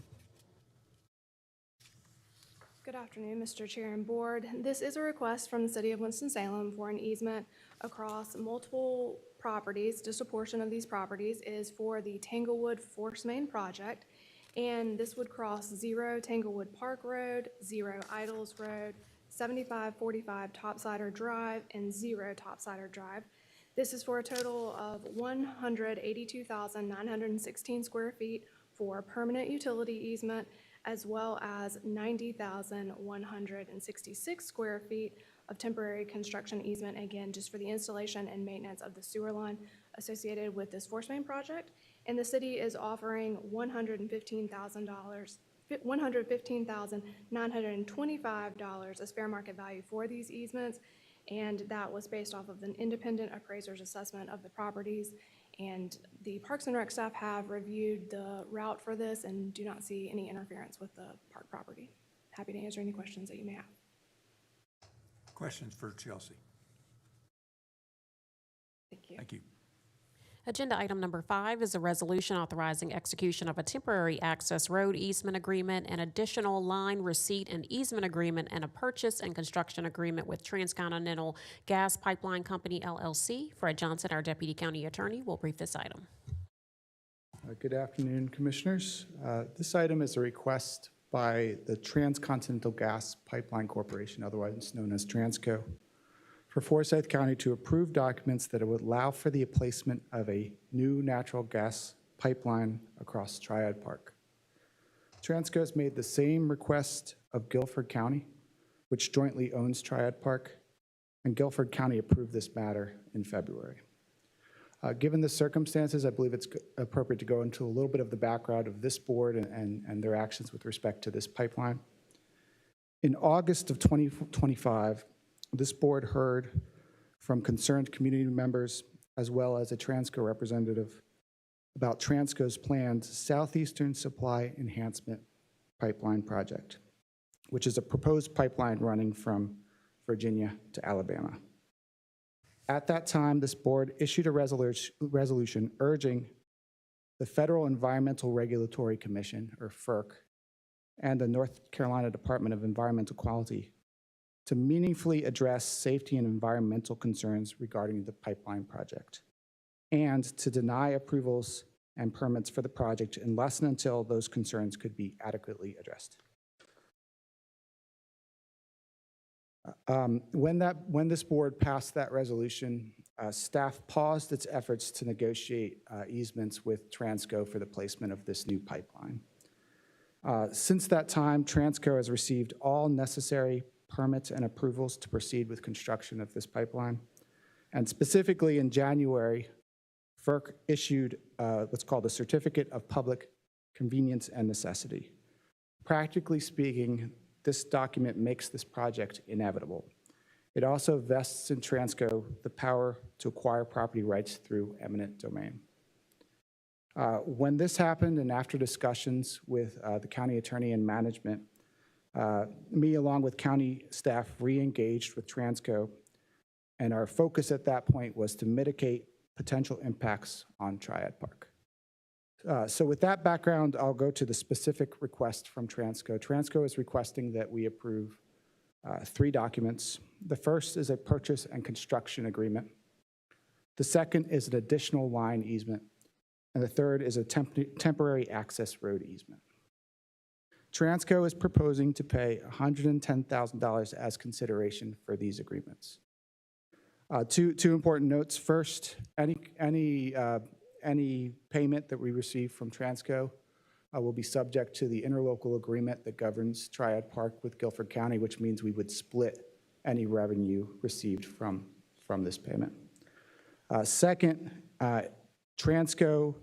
Good afternoon, Mr. Chair and Board. This is a request from the City of Winston-Salem for an easement across multiple properties. Just a portion of these properties is for the Tanglewood Force Main project, and this would cross 0 Tanglewood Park Road, 0 Idols Road, 7545 Topsider Drive, and 0 Topsider Drive. This is for a total of 182,916 square feet for permanent utility easement, as well as 90,166 square feet of temporary construction easement, again, just for the installation and maintenance of the sewer line associated with this force main project. And the city is offering $115,925 as fair market value for these easements, and that was based off of an independent appraiser's assessment of the properties. And the Parks and Rec staff have reviewed the route for this and do not see any interference with the park property. Happy to answer any questions that you may have. Questions for Chelsea? Thank you. Thank you. Agenda item number 5 is a resolution authorizing execution of a temporary access road easement agreement, an additional line receipt and easement agreement, and a purchase and construction agreement with Transcontinental Gas Pipeline Company, LLC. Fred Johnson, our Deputy County Attorney, will brief this item. Good afternoon, Commissioners. This item is a request by the Transcontinental Gas Pipeline Corporation, otherwise known as Transco, for Forsyth County to approve documents that would allow for the placement of a new natural gas pipeline across Triad Park. Transco has made the same request of Guilford County, which jointly owns Triad Park, and Guilford County approved this matter in February. Given the circumstances, I believe it's appropriate to go into a little bit of the background of this board and their actions with respect to this pipeline. In August of 2025, this board heard from concerned community members as well as a Transco representative about Transco's planned Southeastern Supply Enhancement Pipeline Project, which is a proposed pipeline running from Virginia to Alabama. At that time, this board issued a resolution urging the Federal Environmental Regulatory Commission, or FERC, and the North Carolina Department of Environmental Quality to meaningfully address safety and environmental concerns regarding the pipeline project, and to deny approvals and permits for the project unless and until those concerns could be adequately addressed. When this board passed that resolution, staff paused its efforts to negotiate easements with Transco for the placement of this new pipeline. Since that time, Transco has received all necessary permits and approvals to proceed with construction of this pipeline. And specifically in January, FERC issued what's called a Certificate of Public Convenience and Necessity. Practically speaking, this document makes this project inevitable. It also vests in Transco the power to acquire property rights through eminent domain. When this happened and after discussions with the county attorney and management, me along with county staff re-engaged with Transco, and our focus at that point was to mitigate potential impacts on Triad Park. So with that background, I'll go to the specific request from Transco. Transco is requesting that we approve 3 documents. The first is a purchase and construction agreement. The second is an additional line easement. And the third is a temporary access road easement. Transco is proposing to pay $110,000 as consideration for these agreements. Two important notes. First, any payment that we receive from Transco will be subject to the interlocal agreement that governs Triad Park with Guilford County, which means we would split any revenue received from this payment. Second, Transco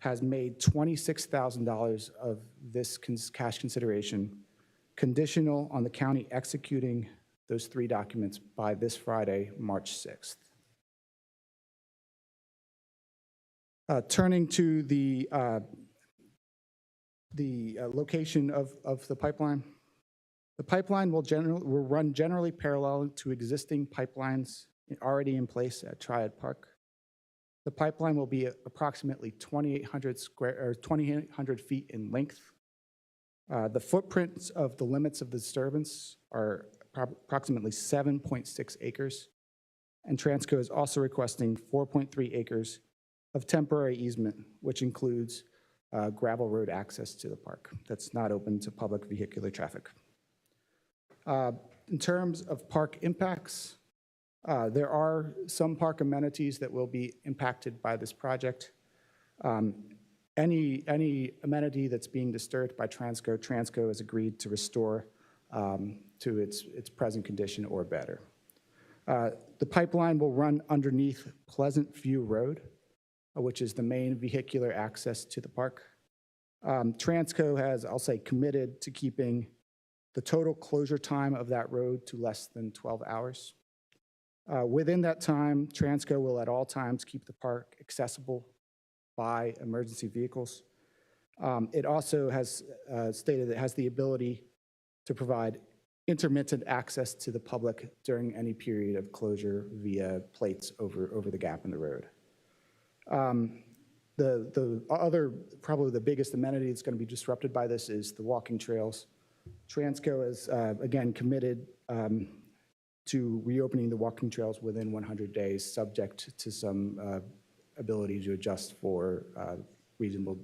has made $26,000 of this cash consideration conditional on the county executing those 3 documents by this Friday, March 6th. Turning to the location of the pipeline. The pipeline will run generally parallel to existing pipelines already in place at Triad Park. The pipeline will be approximately 2,800 feet in length. The footprints of the limits of the disturbance are approximately 7.6 acres. And Transco is also requesting 4.3 acres of temporary easement, which includes gravel road access to the park that's not open to public vehicular traffic. In terms of park impacts, there are some park amenities that will be impacted by this project. Any amenity that's being disturbed by Transco has agreed to restore to its present condition or better. The pipeline will run underneath Pleasant View Road, which is the main vehicular access to the park. Transco has, I'll say, committed to keeping the total closure time of that road to less than 12 hours. Within that time, Transco will at all times keep the park accessible by emergency vehicles. It also has stated it has the ability to provide intermittent access to the public during any period of closure via plates over the gap in the road. The other, probably the biggest amenity that's going to be disrupted by this is the walking trails. Transco is, again, committed to reopening the walking trails within 100 days, subject to some ability to adjust for reasonable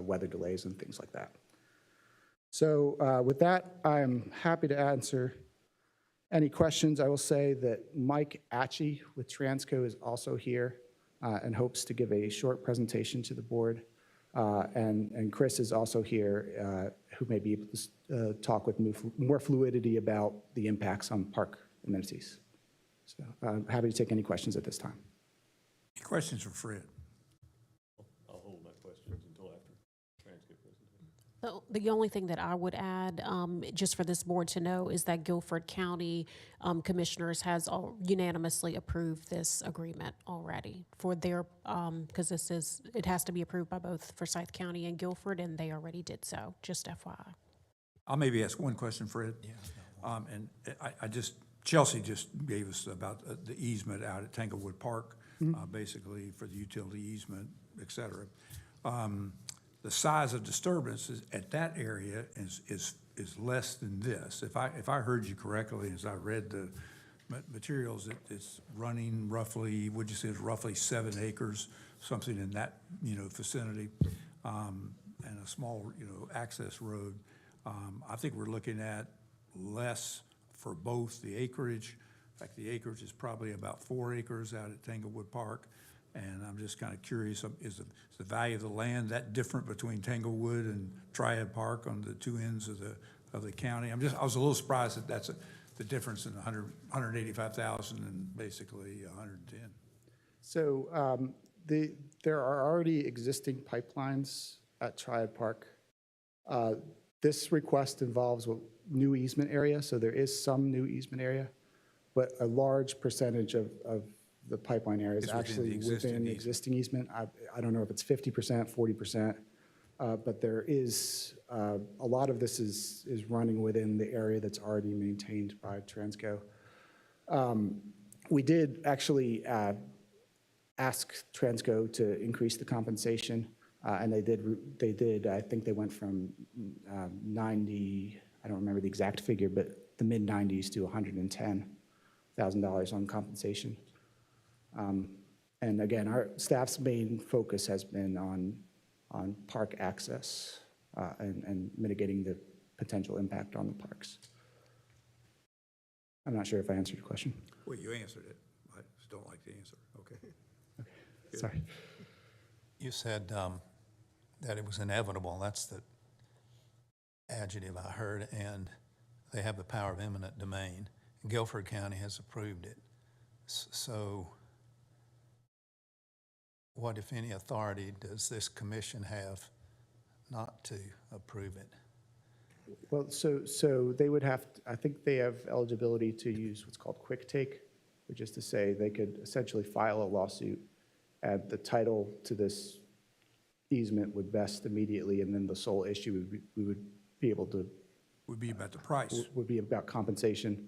weather delays and things like that. So with that, I'm happy to answer any questions. I will say that Mike Atchie with Transco is also here and hopes to give a short presentation to the board. And Chris is also here, who may be able to talk with more fluidity about the impacts on park amenities. So I'm happy to take any questions at this time. Any questions for Fred? I'll hold my questions until after transcript presentation. So the only thing that I would add, just for this board to know, is that Guilford County Commissioners has unanimously approved this agreement already for their, because it has to be approved by both Forsyth County and Guilford, and they already did so, just FYI. I'll maybe ask one question, Fred. And Chelsea just gave us about the easement out at Tanglewood Park, basically for the utility easement, et cetera. The size of disturbances at that area is less than this. If I heard you correctly, as I read the materials, it's running roughly, would you say it's roughly 7 acres, something in that, vicinity, and a small, access road. I think we're looking at less for both the acreage. In fact, the acreage is probably about 4 acres out at Tanglewood Park. And I'm just kind of curious, is the value of the land that different between Tanglewood and Triad Park on the 2 ends of the county? I was a little surprised that that's the difference in 185,000 and basically 110. So there are already existing pipelines at Triad Park. This request involves a new easement area, so there is some new easement area, but a large percentage of the pipeline area is It's within the actually existing within the easement. existing easement. I don't know if it's 50%, 40%, but there is, a lot of this is running within the area that's already maintained by Transco. We did actually ask Transco to increase the compensation, and they did, I think they went from 90, I don't remember the exact figure, but the mid-90s to $110,000 on compensation. And again, our staff's main focus has been on park access and mitigating the potential impact on the parks. I'm not sure if I answered your question. Well, you answered it. I just don't like the answer. Okay. Sorry. You said that it was inevitable. That's the adjective I heard, and they have the power of eminent domain. Guilford County has approved it. So what, if any, authority does this commission have not to approve it? Well, so they would have, I think they have eligibility to use what's called quick take, which is to say they could essentially file a lawsuit, and the title to this easement would vest immediately, and then the sole issue we would be able to, Would be about the price. would be about compensation.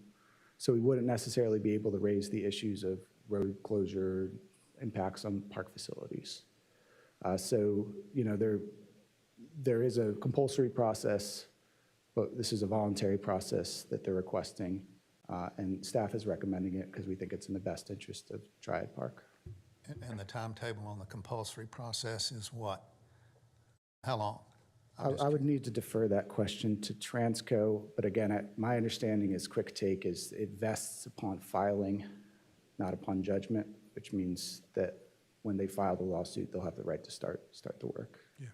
So we wouldn't necessarily be able to raise the issues of road closure, impacts on park facilities. So, you know, there is a compulsory process, but this is a voluntary process that they're requesting, and staff is recommending it because we think it's in the best interest of Triad Park. And the timetable on the compulsory process is what? How long? I would need to defer that question to Transco, but again, my understanding is quick take is it vests upon filing, not upon judgment, which means that when they file the lawsuit, they'll have the right to start the work. Yeah.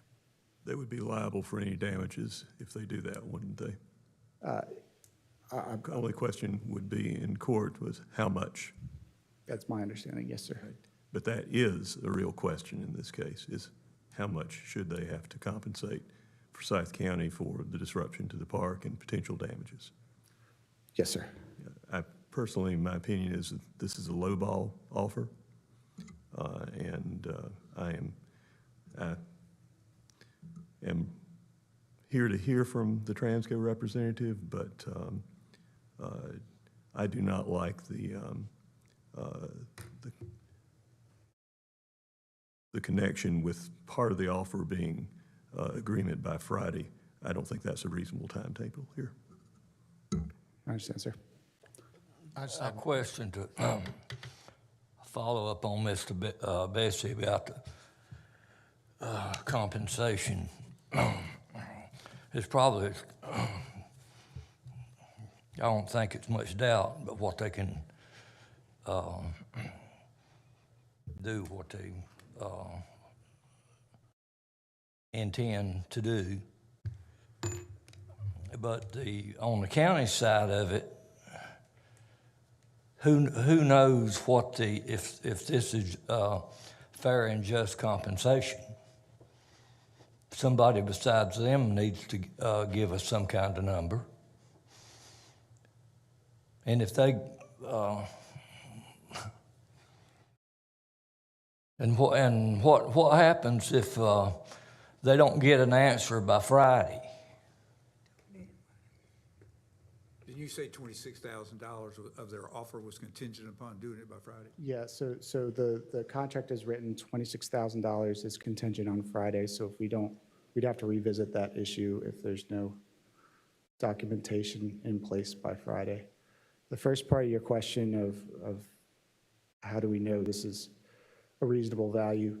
They would be liable for any damages if they do that, wouldn't they? The only question would be in court was how much. That's my understanding, yes, sir. But that is a real question in this case, is how much should they have to compensate Forsyth County for the disruption to the park and potential damages? Yes, sir. I personally, my opinion is that this is a lowball offer, and I am here to hear from the Transco representative, but I do not like the connection with part of the offer being agreement by Friday. I don't think that's a reasonable timetable here. I understand, sir. A question to follow up on Mr. Bessie about the compensation. It's probably, I don't think it's much doubt, but what they can do, what they intend to do. But on the county side of it, who knows what if this is fair and just compensation? Somebody besides them needs to give us some kind of number. And if they and what happens if they don't get an answer by Friday? Did you say $26,000 of their offer was contingent upon doing it by Friday? Yeah, so the contract is written, $26,000 is contingent on Friday, so if we don't, we'd have to revisit that issue if there's no documentation in place by Friday. The first part of your question of how do we know this is a reasonable value,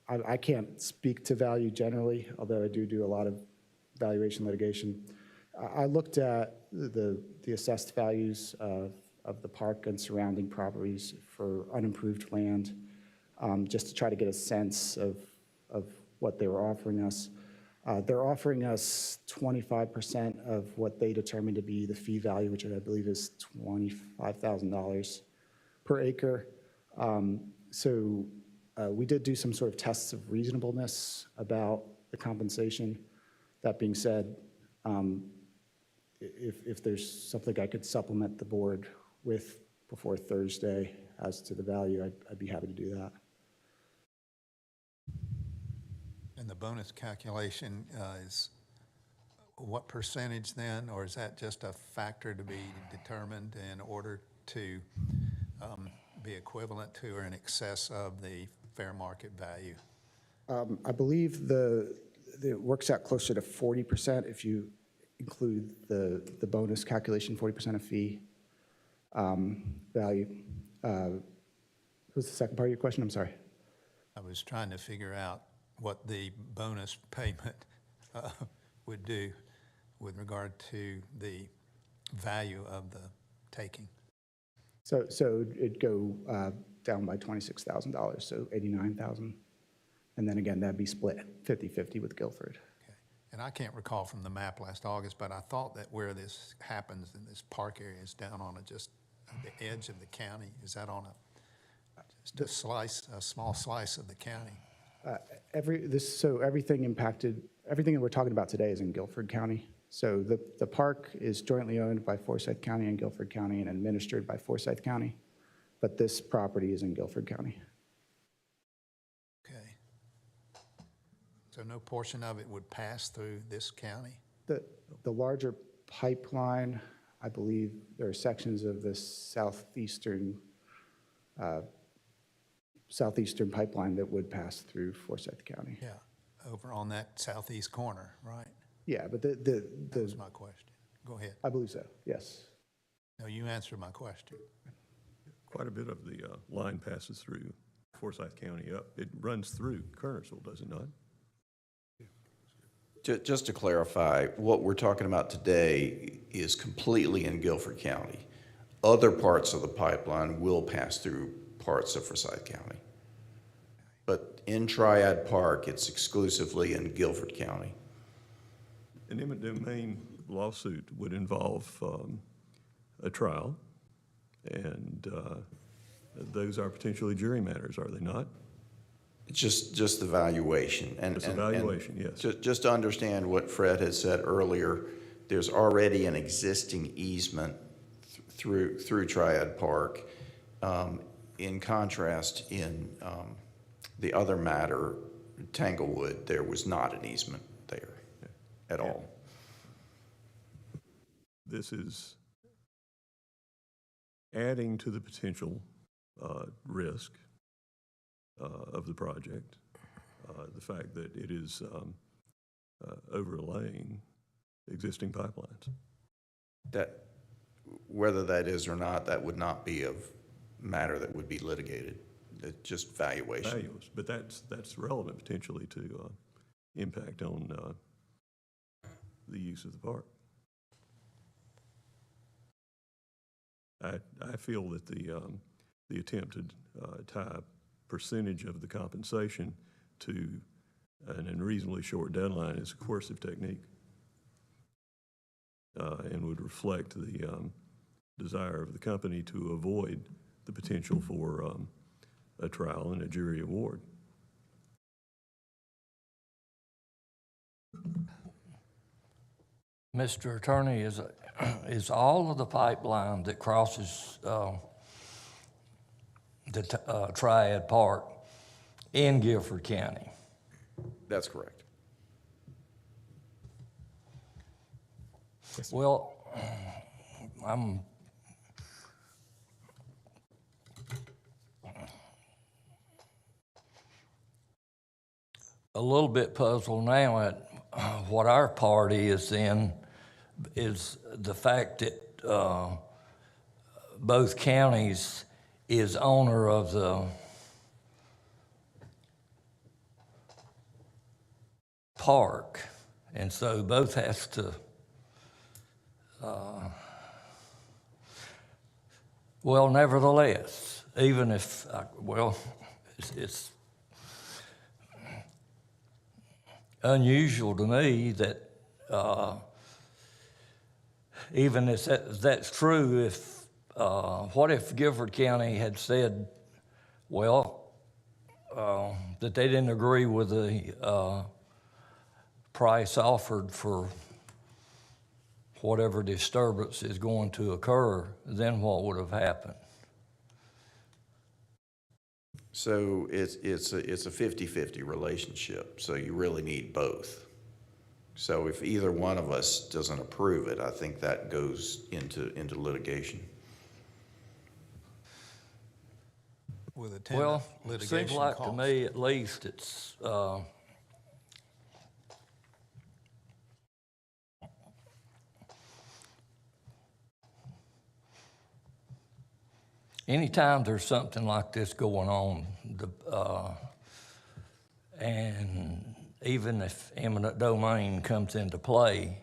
I can't speak to value generally, although I do a lot of valuation litigation. I looked at the assessed values of the park and surrounding properties for unimproved land, just to try to get a sense of what they were offering us. They're offering us 25% of what they determined to be the fee value, which I believe is $25,000 per acre. So we did do some sort of tests of reasonableness about the compensation. That being said, if there's something I could supplement the board with before Thursday, as to the value, I'd be happy to do that. And the bonus calculation is what percentage then, or is that just a factor to be determined in order to be equivalent to or in excess of the fair market value? I believe it works out closer to 40% if you include the bonus calculation, 40% of fee value. What was the second part of your question? I'm sorry. I was trying to figure out what the bonus payment would do with regard to the value of the taking. So it'd go down by $26,000, so $89,000. And then again, that'd be split 50-50 with Guilford. Okay. And I can't recall from the map last August, but I thought that where this happens in this park area is down on just the edge of the county. Is that on just a small slice of the county? So everything that we're talking about today is in Guilford County. So the park is jointly owned by Forsyth County and Guilford County and administered by Forsyth County, but this property is in Guilford County. Okay. So no portion of it would pass through this county? The larger pipeline, I believe there are sections of this southeastern pipeline that would pass through Forsyth County. Yeah, over on that southeast corner, right? Yeah, but That was my question. Go ahead. I believe so, yes. No, you answered my question. Quite a bit of the line passes through Forsyth County up. It runs through Kernersville, does it not? Just to clarify, what we're talking about today is completely in Guilford County. Other parts of the pipeline will pass through parts of Forsyth County. But in Triad Park, it's exclusively in Guilford County. An eminent domain lawsuit would involve a trial, and those are potentially jury matters, are they not? Just the valuation. Just the valuation, yes. Just to understand what Fred had said earlier, there's already an existing easement through Triad Park. In contrast, in the other matter, Tanglewood, there was not an easement there at all. This is adding to the potential risk of the project, the fact that it is overlaying existing pipelines. That, whether that is or not, that would not be a matter that would be litigated. It's just valuation. Values, but that's relevant potentially to impact on the use of the park. I feel that the attempt to tie a percentage of the compensation to an unreasonably short deadline is a coercive technique, and would reflect the desire of the company to avoid the potential for a trial and a jury award. Mr. Attorney, is all of the pipeline that crosses the Triad Park in Guilford County? That's correct. Well, I'm a little bit puzzled now at what our part is in, is the fact that both counties is owner of the park, and so both has to well, nevertheless, even if, it's unusual to me that even if that's true, if what if Guilford County had said, well, that they didn't agree with the price offered for whatever disturbance is going to occur, then what would have happened? So it's a 50-50 relationship, so you really need both. So if either one of us doesn't approve it, I think that goes into litigation. With a 10 Well, it litigation seems like to cost. me, at least, it's, anytime there's something like this going on, and even if eminent domain comes into play,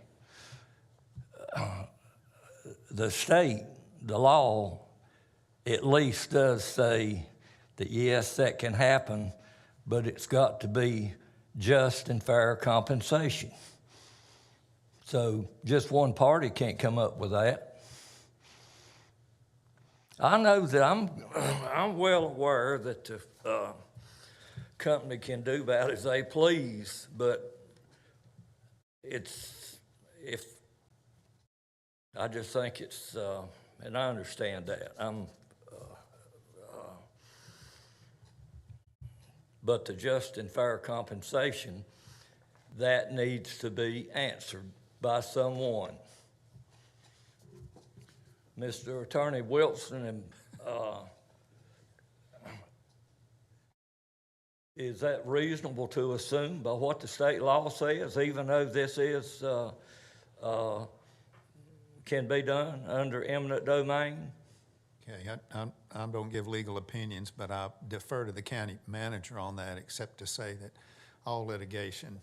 the state, the law, at least does say that yes, that can happen, but it's got to be just and fair compensation. So just one party can't come up with that. I know that I'm well aware that the company can do about as they please, but I just think it's, and I understand that. But the just and fair compensation, that needs to be answered by someone. Mr. Attorney Wilson, is that reasonable to assume by what the state law says, even though this is, can be done under eminent domain? Okay, I don't give legal opinions, but I defer to the county manager on that, except to say that all litigation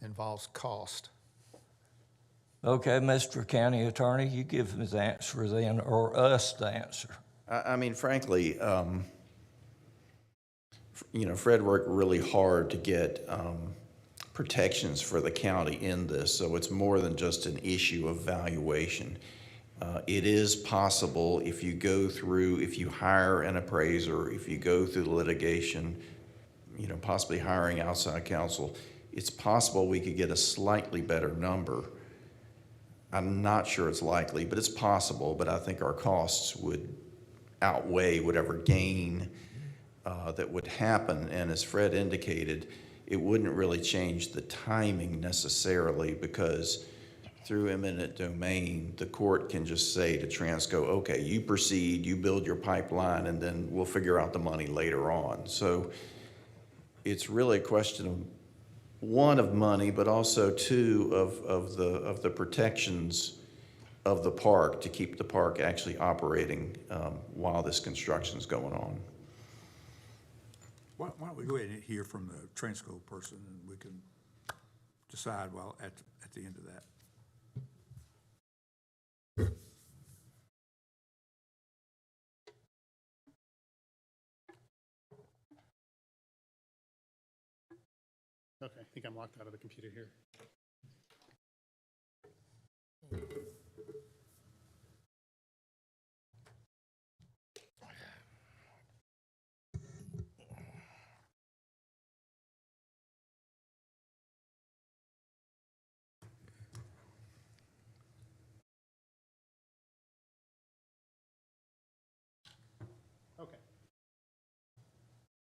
involves cost. Okay, Mr. County Attorney, you give him his answer then, or us the answer. I mean, frankly, Fred worked really hard to get protections for the county in this, so it's more than just an issue of valuation. It is possible if you hire an appraiser, if you go through the litigation, possibly hiring outside counsel, it's possible we could get a slightly better number. I'm not sure it's likely, but it's possible, but I think our costs would outweigh whatever gain that would happen. And as Fred indicated, it wouldn't really change the timing necessarily, because through eminent domain, the court can just say to Transco, okay, you proceed, you build your pipeline, and then we'll figure out the money later on. So it's really a question of, one, of money, but also two, of the protections of the park to keep the park actually operating while this construction is going on. Why don't we go ahead and hear from the Transco person, and we can decide at the end of that. Okay, I think I'm locked out of the computer here. Okay.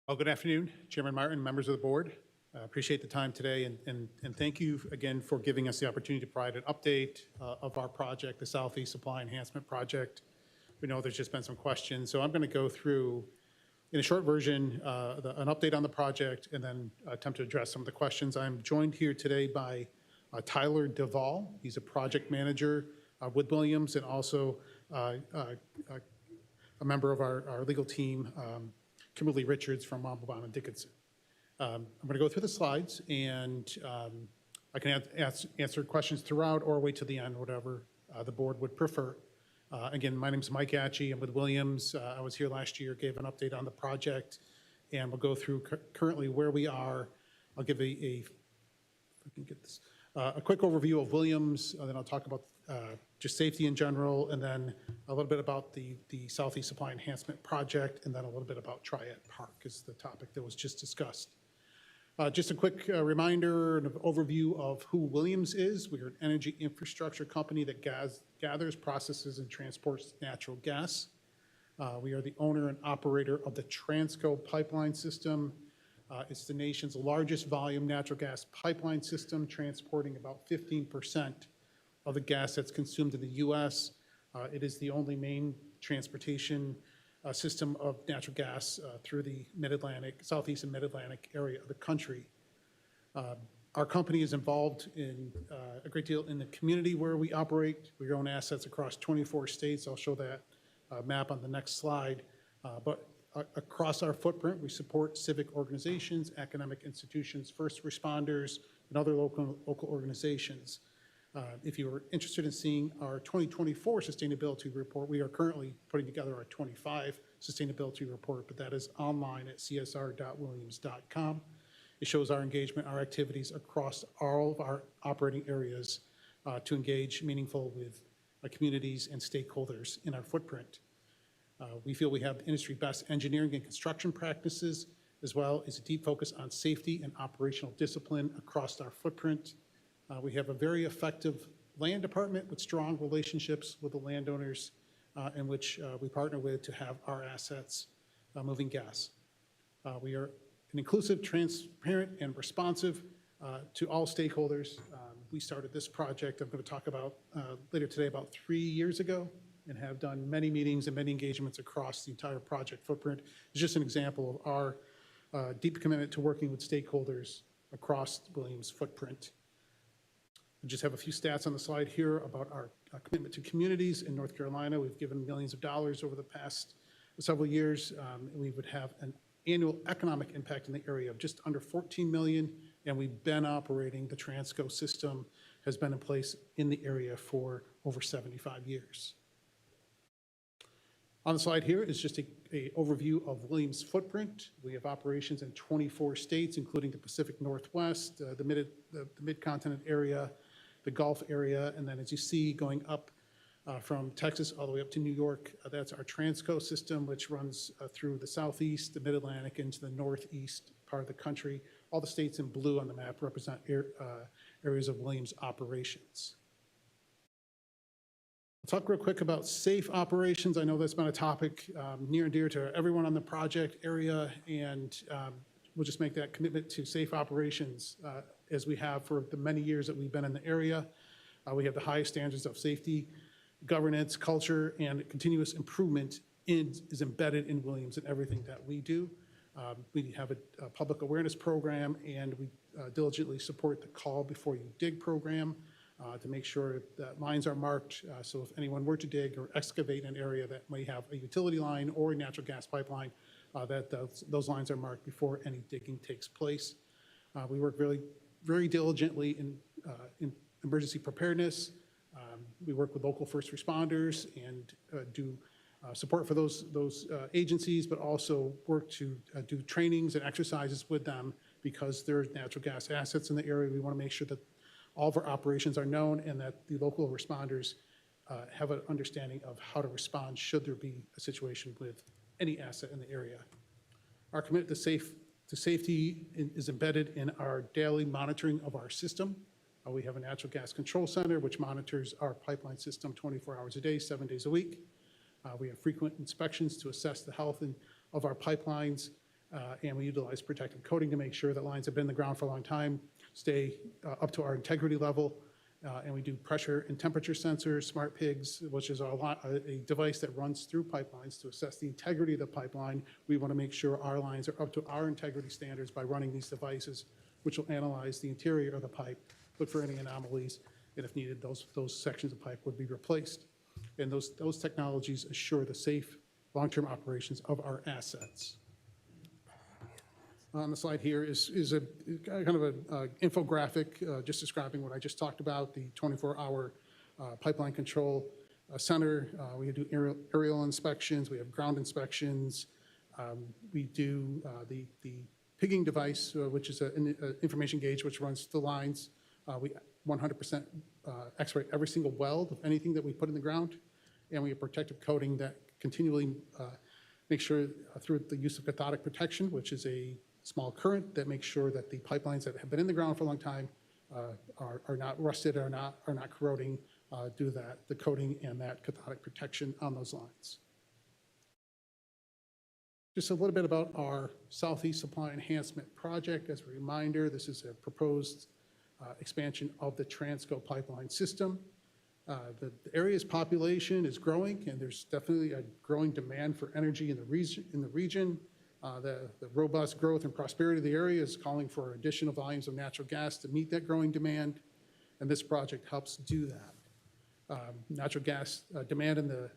Well, good afternoon, Chairman Martin, members of the board. Appreciate the time today, and thank you again for giving us the opportunity to provide an update of our project, the Southeast Supply Enhancement Project. We know there's just been some questions, so I'm going to go through, in a short version, an update on the project, and then attempt to address some of the questions. I'm joined here today by Tyler Duvall. He's a project manager with Williams, and also a member of our legal team, Kimberly Richards from Montalban and Dickinson. I'm going to go through the slides, and I can answer questions throughout or wait till the end, whatever the board would prefer. Again, my name is Mike Atchie. I'm with Williams. I was here last year, gave an update on the project, and we'll go through currently where we are. I'll give if I can get this, a quick overview of Williams, and then I'll talk about just safety in general, and then a little bit about the Southeast Supply Enhancement Project, and then a little bit about Triad Park is the topic that was just discussed. Just a quick reminder and an overview of who Williams is. We are an energy infrastructure company that gathers, processes, and transports natural gas. We are the owner and operator of the Transco pipeline system. It's the nation's largest volume natural gas pipeline system, transporting about 15% of the gas that's consumed in the U.S. It is the only main transportation system of natural gas through the Mid-Atlantic, Southeast and Mid-Atlantic area of the country. Our company is involved in a great deal in the community where we operate. We own assets across 24 states. I'll show that map on the next slide. But across our footprint, we support civic organizations, academic institutions, first responders, and other local organizations. If you are interested in seeing our 2024 sustainability report, we are currently putting together our 25 sustainability report, but that is online at csr.williams.com. It shows our engagement, our activities across all of our operating areas to engage meaningful with communities and stakeholders in our footprint. We feel we have industry best engineering and construction practices, as well as a deep focus on safety and operational discipline across our footprint. We have a very effective land department with strong relationships with the landowners in which we partner with to have our assets moving gas. We are an inclusive, transparent, and responsive to all stakeholders. We started this project, I'm going to talk about later today, about 3 years ago, and have done many meetings and many engagements across the entire project footprint. It's just an example of our deep commitment to working with stakeholders across Williams' footprint. I just have a few stats on the slide here about our commitment to communities in North Carolina. We've given millions of dollars over the past several years. We would have an annual economic impact in the area of just under 14 million, and we've been operating the Transco system, has been in place in the area for over 75 years. On the slide here is just an overview of Williams' footprint. We have operations in 24 states, including the Pacific Northwest, the Mid-Continent area, the Gulf area, and then as you see going up from Texas all the way up to New York, that's our Transco system, which runs through the Southeast, the Mid-Atlantic, into the Northeast part of the country. All the states in blue on the map represent areas of Williams' operations. I'll talk real quick about safe operations. I know that's been a topic near and dear to everyone on the project area, and we'll just make that commitment to safe operations as we have for the many years that we've been in the area. We have the highest standards of safety, governance, culture, and continuous improvement is embedded in Williams in everything that we do. We have a public awareness program, and we diligently support the Call Before You Dig program to make sure that lines are marked. So if anyone were to dig or excavate an area that may have a utility line or a natural gas pipeline, that those lines are marked before any digging takes place. We work very diligently in emergency preparedness. We work with local first responders and do support for those agencies, but also work to do trainings and exercises with them because there's natural gas assets in the area. We want to make sure that all of our operations are known and that the local responders have an understanding of how to respond should there be a situation with any asset in the area. Our commitment to safety is embedded in our daily monitoring of our system. We have a natural gas control center which monitors our pipeline system 24 hours a day, 7 days a week. We have frequent inspections to assess the health of our pipelines, and we utilize protective coating to make sure that lines have been in the ground for a long time, stay up to our integrity level, and we do pressure and temperature sensors, smart pigs, which is a device that runs through pipelines to assess the integrity of the pipeline. We want to make sure our lines are up to our integrity standards by running these devices, which will analyze the interior of the pipe, look for any anomalies, and if needed, those sections of pipe would be replaced. And those technologies assure the safe long-term operations of our assets. On the slide here is a kind of an infographic just describing what I just talked about, the 24-hour pipeline control center. We do aerial inspections, we have ground inspections. We do the pigging device, which is an information gauge which runs the lines. We 100% x-ray every single weld of anything that we put in the ground, and we have protective coating that continually makes sure through the use of cathodic protection, which is a small current that makes sure that the pipelines that have been in the ground for a long time are not rusted, are not corroding due to the coating and that cathodic protection on those lines. Just a little bit about our Southeast Supply Enhancement Project. As a reminder, this is a proposed expansion of the Transco pipeline system. The area's population is growing, and there's definitely a growing demand for energy in the region. The robust growth and prosperity of the area is calling for additional volumes of natural gas to meet that growing demand, and this project helps do that. Natural gas demand in the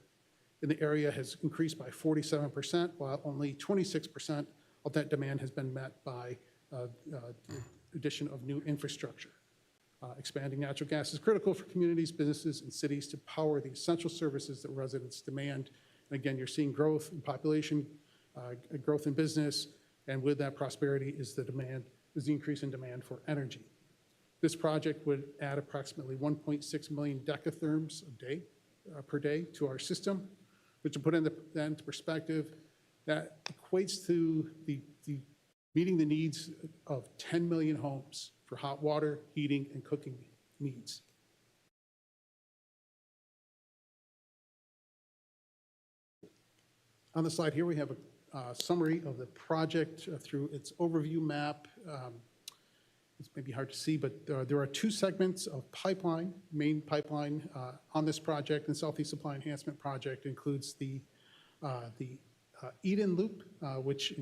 area has increased by 47%, while only 26% of that demand has been met by the addition of new infrastructure. Expanding natural gas is critical for communities, businesses, and cities to power the essential services that residents demand. And again, you're seeing growth in population, growth in business, and with that prosperity is the increase in demand for energy. This project would add approximately 1.6 million decatherms per day to our system, which, to put that into perspective, that equates to meeting the needs of 10 million homes for hot water, heating, and cooking needs. On the slide here, we have a summary of the project through its overview map. It's maybe hard to see, but there are two segments of main pipeline on this project. The Southeast Supply Enhancement Project includes the Eden Loop, which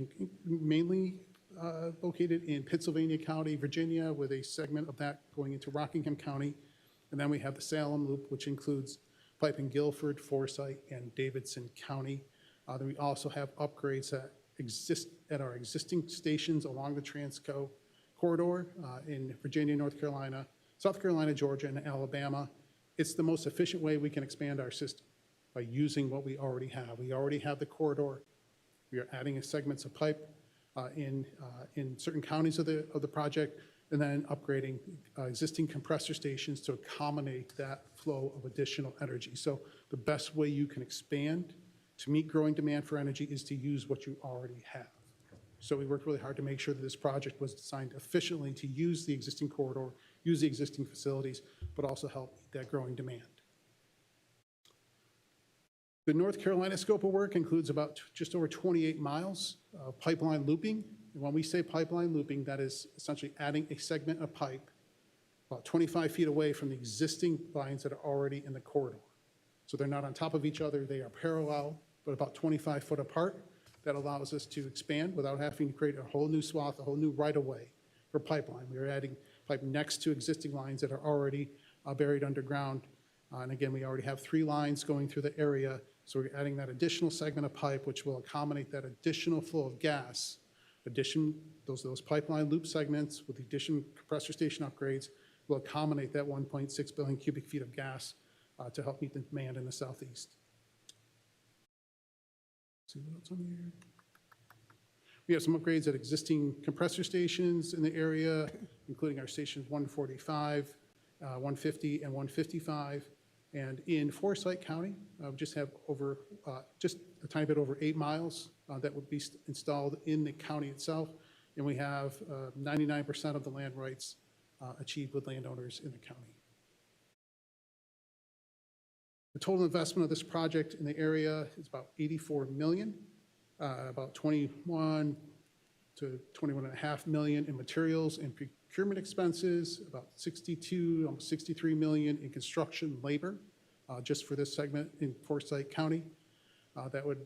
mainly located in Pittsylvania County, Virginia, with a segment of that going into Rockingham County. And then we have the Salem Loop, which includes pipe in Guilford, Forsyth, and Davidson County. Then we also have upgrades that exist at our existing stations along the Transco corridor in Virginia, North Carolina, South Carolina, Georgia, and Alabama. It's the most efficient way we can expand our system, by using what we already have. We already have the corridor. We are adding segments of pipe in certain counties of the project, and then upgrading existing compressor stations to accommodate that flow of additional energy. So the best way you can expand to meet growing demand for energy is to use what you already have. So we worked really hard to make sure that this project was designed efficiently to use the existing corridor, use the existing facilities, but also help meet that growing demand. The North Carolina scope of work includes about just over 28 miles of pipeline looping. And when we say pipeline looping, that is essentially adding a segment of pipe about 25 feet away from the existing lines that are already in the corridor. So they're not on top of each other, they are parallel, but about 25 foot apart. That allows us to expand without having to create a whole new swath, a whole new right-of-way for pipeline. We are adding pipe next to existing lines that are already buried underground. And again, we already have 3 lines going through the area, so we're adding that additional segment of pipe, which will accommodate that additional flow of gas. Those pipeline loop segments with the addition compressor station upgrades will accommodate that 1.6 billion cubic feet of gas to help meet the demand in the Southeast. See what else on here? We have some upgrades at existing compressor stations in the area, including our stations 145, 150, and 155. And in Forsyth County, we just have just a tiny bit over 8 miles that would be installed in the county itself. And we have 99% of the land rights achieved with landowners in the county. The total investment of this project in the area is about $84 million, about $21 to $21.5 million in materials and procurement expenses, about almost $63 million in construction labor, just for this segment in Forsyth County. That would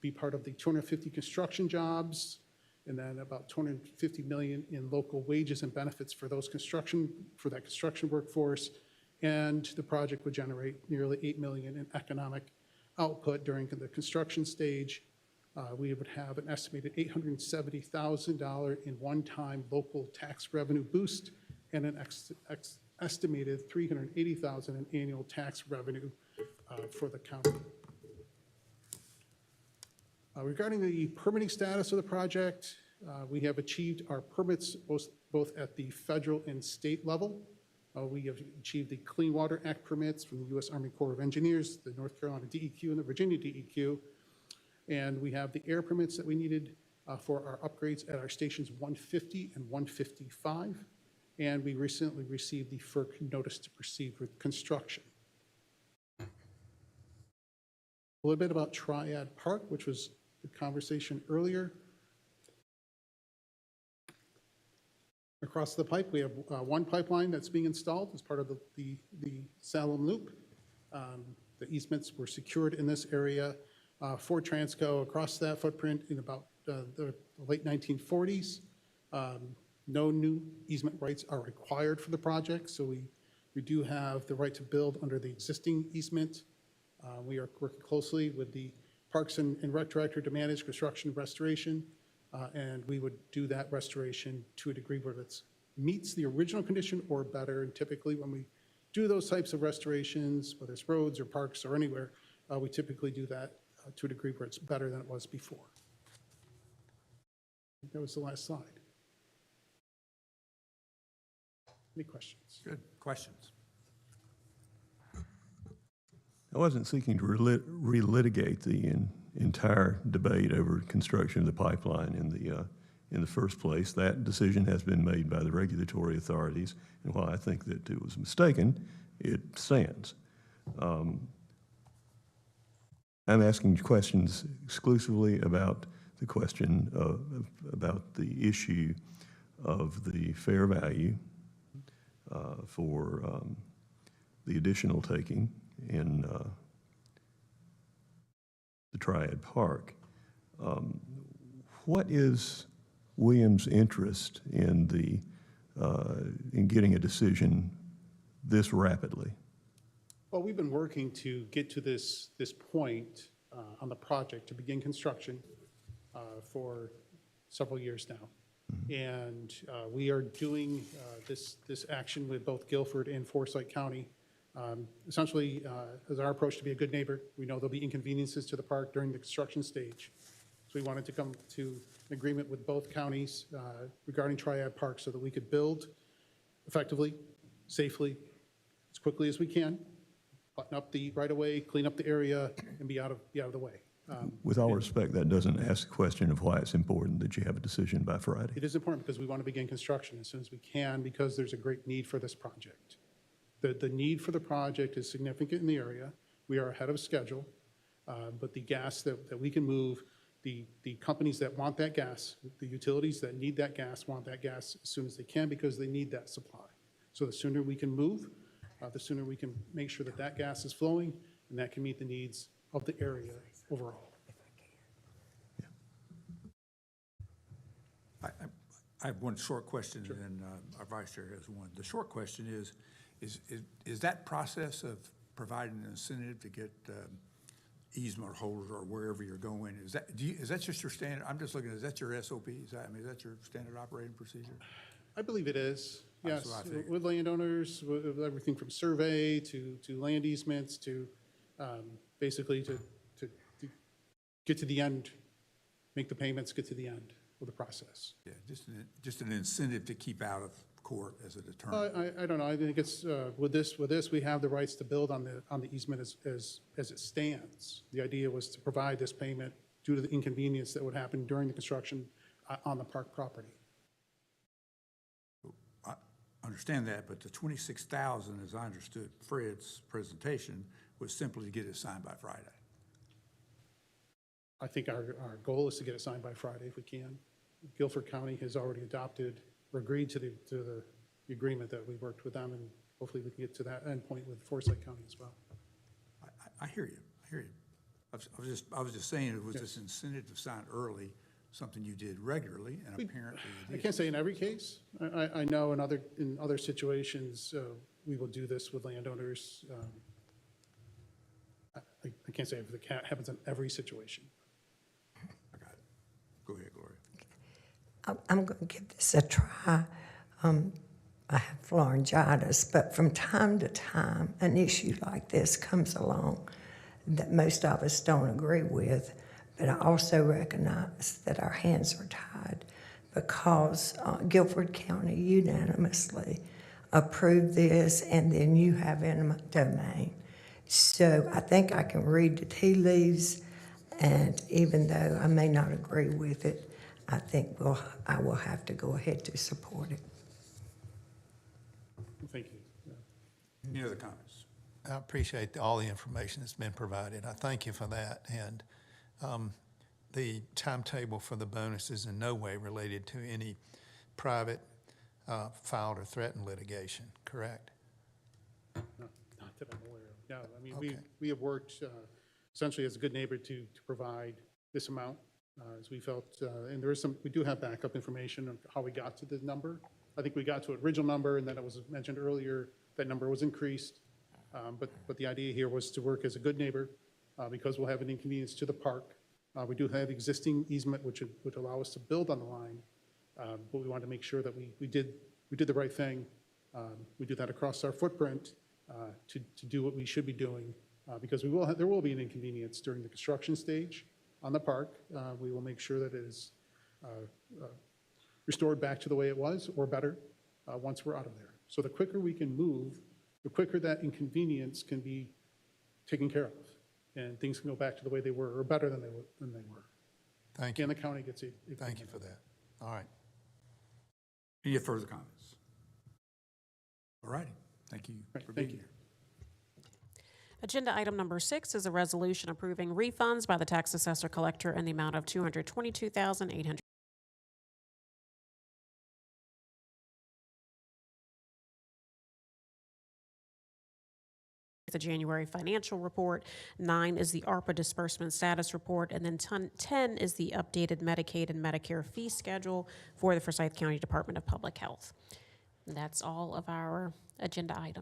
be part of the 250 construction jobs, and then about $250 million in local wages and benefits for that construction workforce. And the project would generate nearly $8 million in economic output during the construction stage. We would have an estimated $870,000 in one-time local tax revenue boost and an estimated $380,000 in annual tax revenue for the county. Regarding the permitting status of the project, we have achieved our permits both at the federal and state level. We have achieved the Clean Water Act permits from the U.S. Army Corps of Engineers, the North Carolina DEQ, and the Virginia DEQ. And we have the air permits that we needed for our upgrades at our stations 150 and 155. And we recently received the FERC notice to proceed with construction. A little bit about Triad Park, which was the conversation earlier. Across the pipe, we have one pipeline that's being installed as part of the Salem Loop. The easements were secured in this area for Transco across that footprint in about the late 1940s. No new easement rights are required for the project, so we do have the right to build under the existing easement. We are working closely with the Parks and Rec Director to manage construction and restoration, and we would do that restoration to a degree where it meets the original condition or better. And typically when we do those types of restorations, whether it's roads or parks or anywhere, we typically do that to a degree where it's better than it was before. That was the last slide. Any questions? Good. Questions? I wasn't seeking to relitigate the entire debate over construction of the pipeline in the first place. That decision has been made by the regulatory authorities, and while I think that it was mistaken, it stands. I'm asking questions exclusively about the question about the issue of the fair value for the additional taking in the Triad Park. What is Williams' interest in getting a decision this rapidly? Well, we've been working to get to this point on the project to begin construction for several years now. And we are doing this action with both Guilford and Forsyth County. Essentially, as our approach to be a good neighbor, we know there'll be inconveniences to the park during the construction stage. So we wanted to come to an agreement with both counties regarding Triad Park so that we could build effectively, safely, as quickly as we can, button up the right-of-way, clean up the area, and be out of the way. With all respect, that doesn't ask the question of why it's important that you have a decision by Friday. It is important because we want to begin construction as soon as we can because there's a great need for this project. The need for the project is significant in the area. We are ahead of schedule, but the gas that we can move, the companies that want that gas, the utilities that need that gas want that gas as soon as they can because they need that supply. So the sooner we can move, the sooner we can make sure that that gas is flowing and that can meet the needs of the area overall. I have one short question, and then our vice chair has one. The short question is that process of providing an incentive to get easement holders or wherever you're going, is that just your standard? I'm just looking, is that your SOP? Is that your standard operating procedure? I believe it is, That's yes. what I figured. With landowners, with everything from survey to land easements to basically to get to the end, make the payments, get to the end of the process. Yeah, just an incentive to keep out of court as a deterrent. I don't know. I think it's with this we have the rights to build on the easement as it stands. The idea was to provide this payment due to the inconvenience that would happen during the construction on the park property. I understand that, but the 26,000, as I understood Fred's presentation, was simply to get it signed by Friday. I think our goal is to get it signed by Friday if we can. Guilford County has already adopted or agreed to the agreement that we worked with them, and hopefully we can get to that endpoint with Forsyth County as well. I hear you. I was just saying it was this incentive to sign early, something you did regularly, and apparently you I did. can't say in every case. I know in other situations we will do this with landowners. I can't say if it happens in every situation. I got it. Go ahead, Gloria. I'm going to give this a try. I have pharyngitis, but from time to time, an issue like this comes along that most of us don't agree with, but I also recognize that our hands are tied because Guilford County unanimously approved this, and then you have eminent domain. So I think I can read the tea leaves, and even though I may not agree with it, I think I will have to go ahead to support it. Thank you. Any other comments? I appreciate all the information that's been provided. I thank you for that. And the timetable for the bonus is in no way related to any private filed or threatened litigation, correct? No, not that I'm aware of. No, I mean, Okay. we have worked essentially as a good neighbor to provide this amount, as we felt, and there is some, we do have backup information on how we got to the number. I think we got to an original number, and then it was mentioned earlier, that number was increased. But the idea here was to work as a good neighbor, because we'll have an inconvenience to the park. We do have existing easement, which would allow us to build on the line, but we wanted to make sure that we did the right thing. We do that across our footprint to do what we should be doing, because there will be an inconvenience during the construction stage on the park. We will make sure that it is restored back to the way it was or better once we're out of there. So the quicker we can move, the quicker that inconvenience can be taken care of, and things can go back to the way they were or better than they were. Thank you. And the county gets a Thank you for that. All right. Any further comments? All righty, thank you Right, for thank being you. here. Agenda item number 6 is a resolution approving refunds by the tax assessor collector in the amount of $222,800. The January financial report, 9 is the ARPA disbursement status report, and then 10 is the updated Medicaid and Medicare fee schedule for the Forsyth County Department of Public Health. And that's all of our agenda items.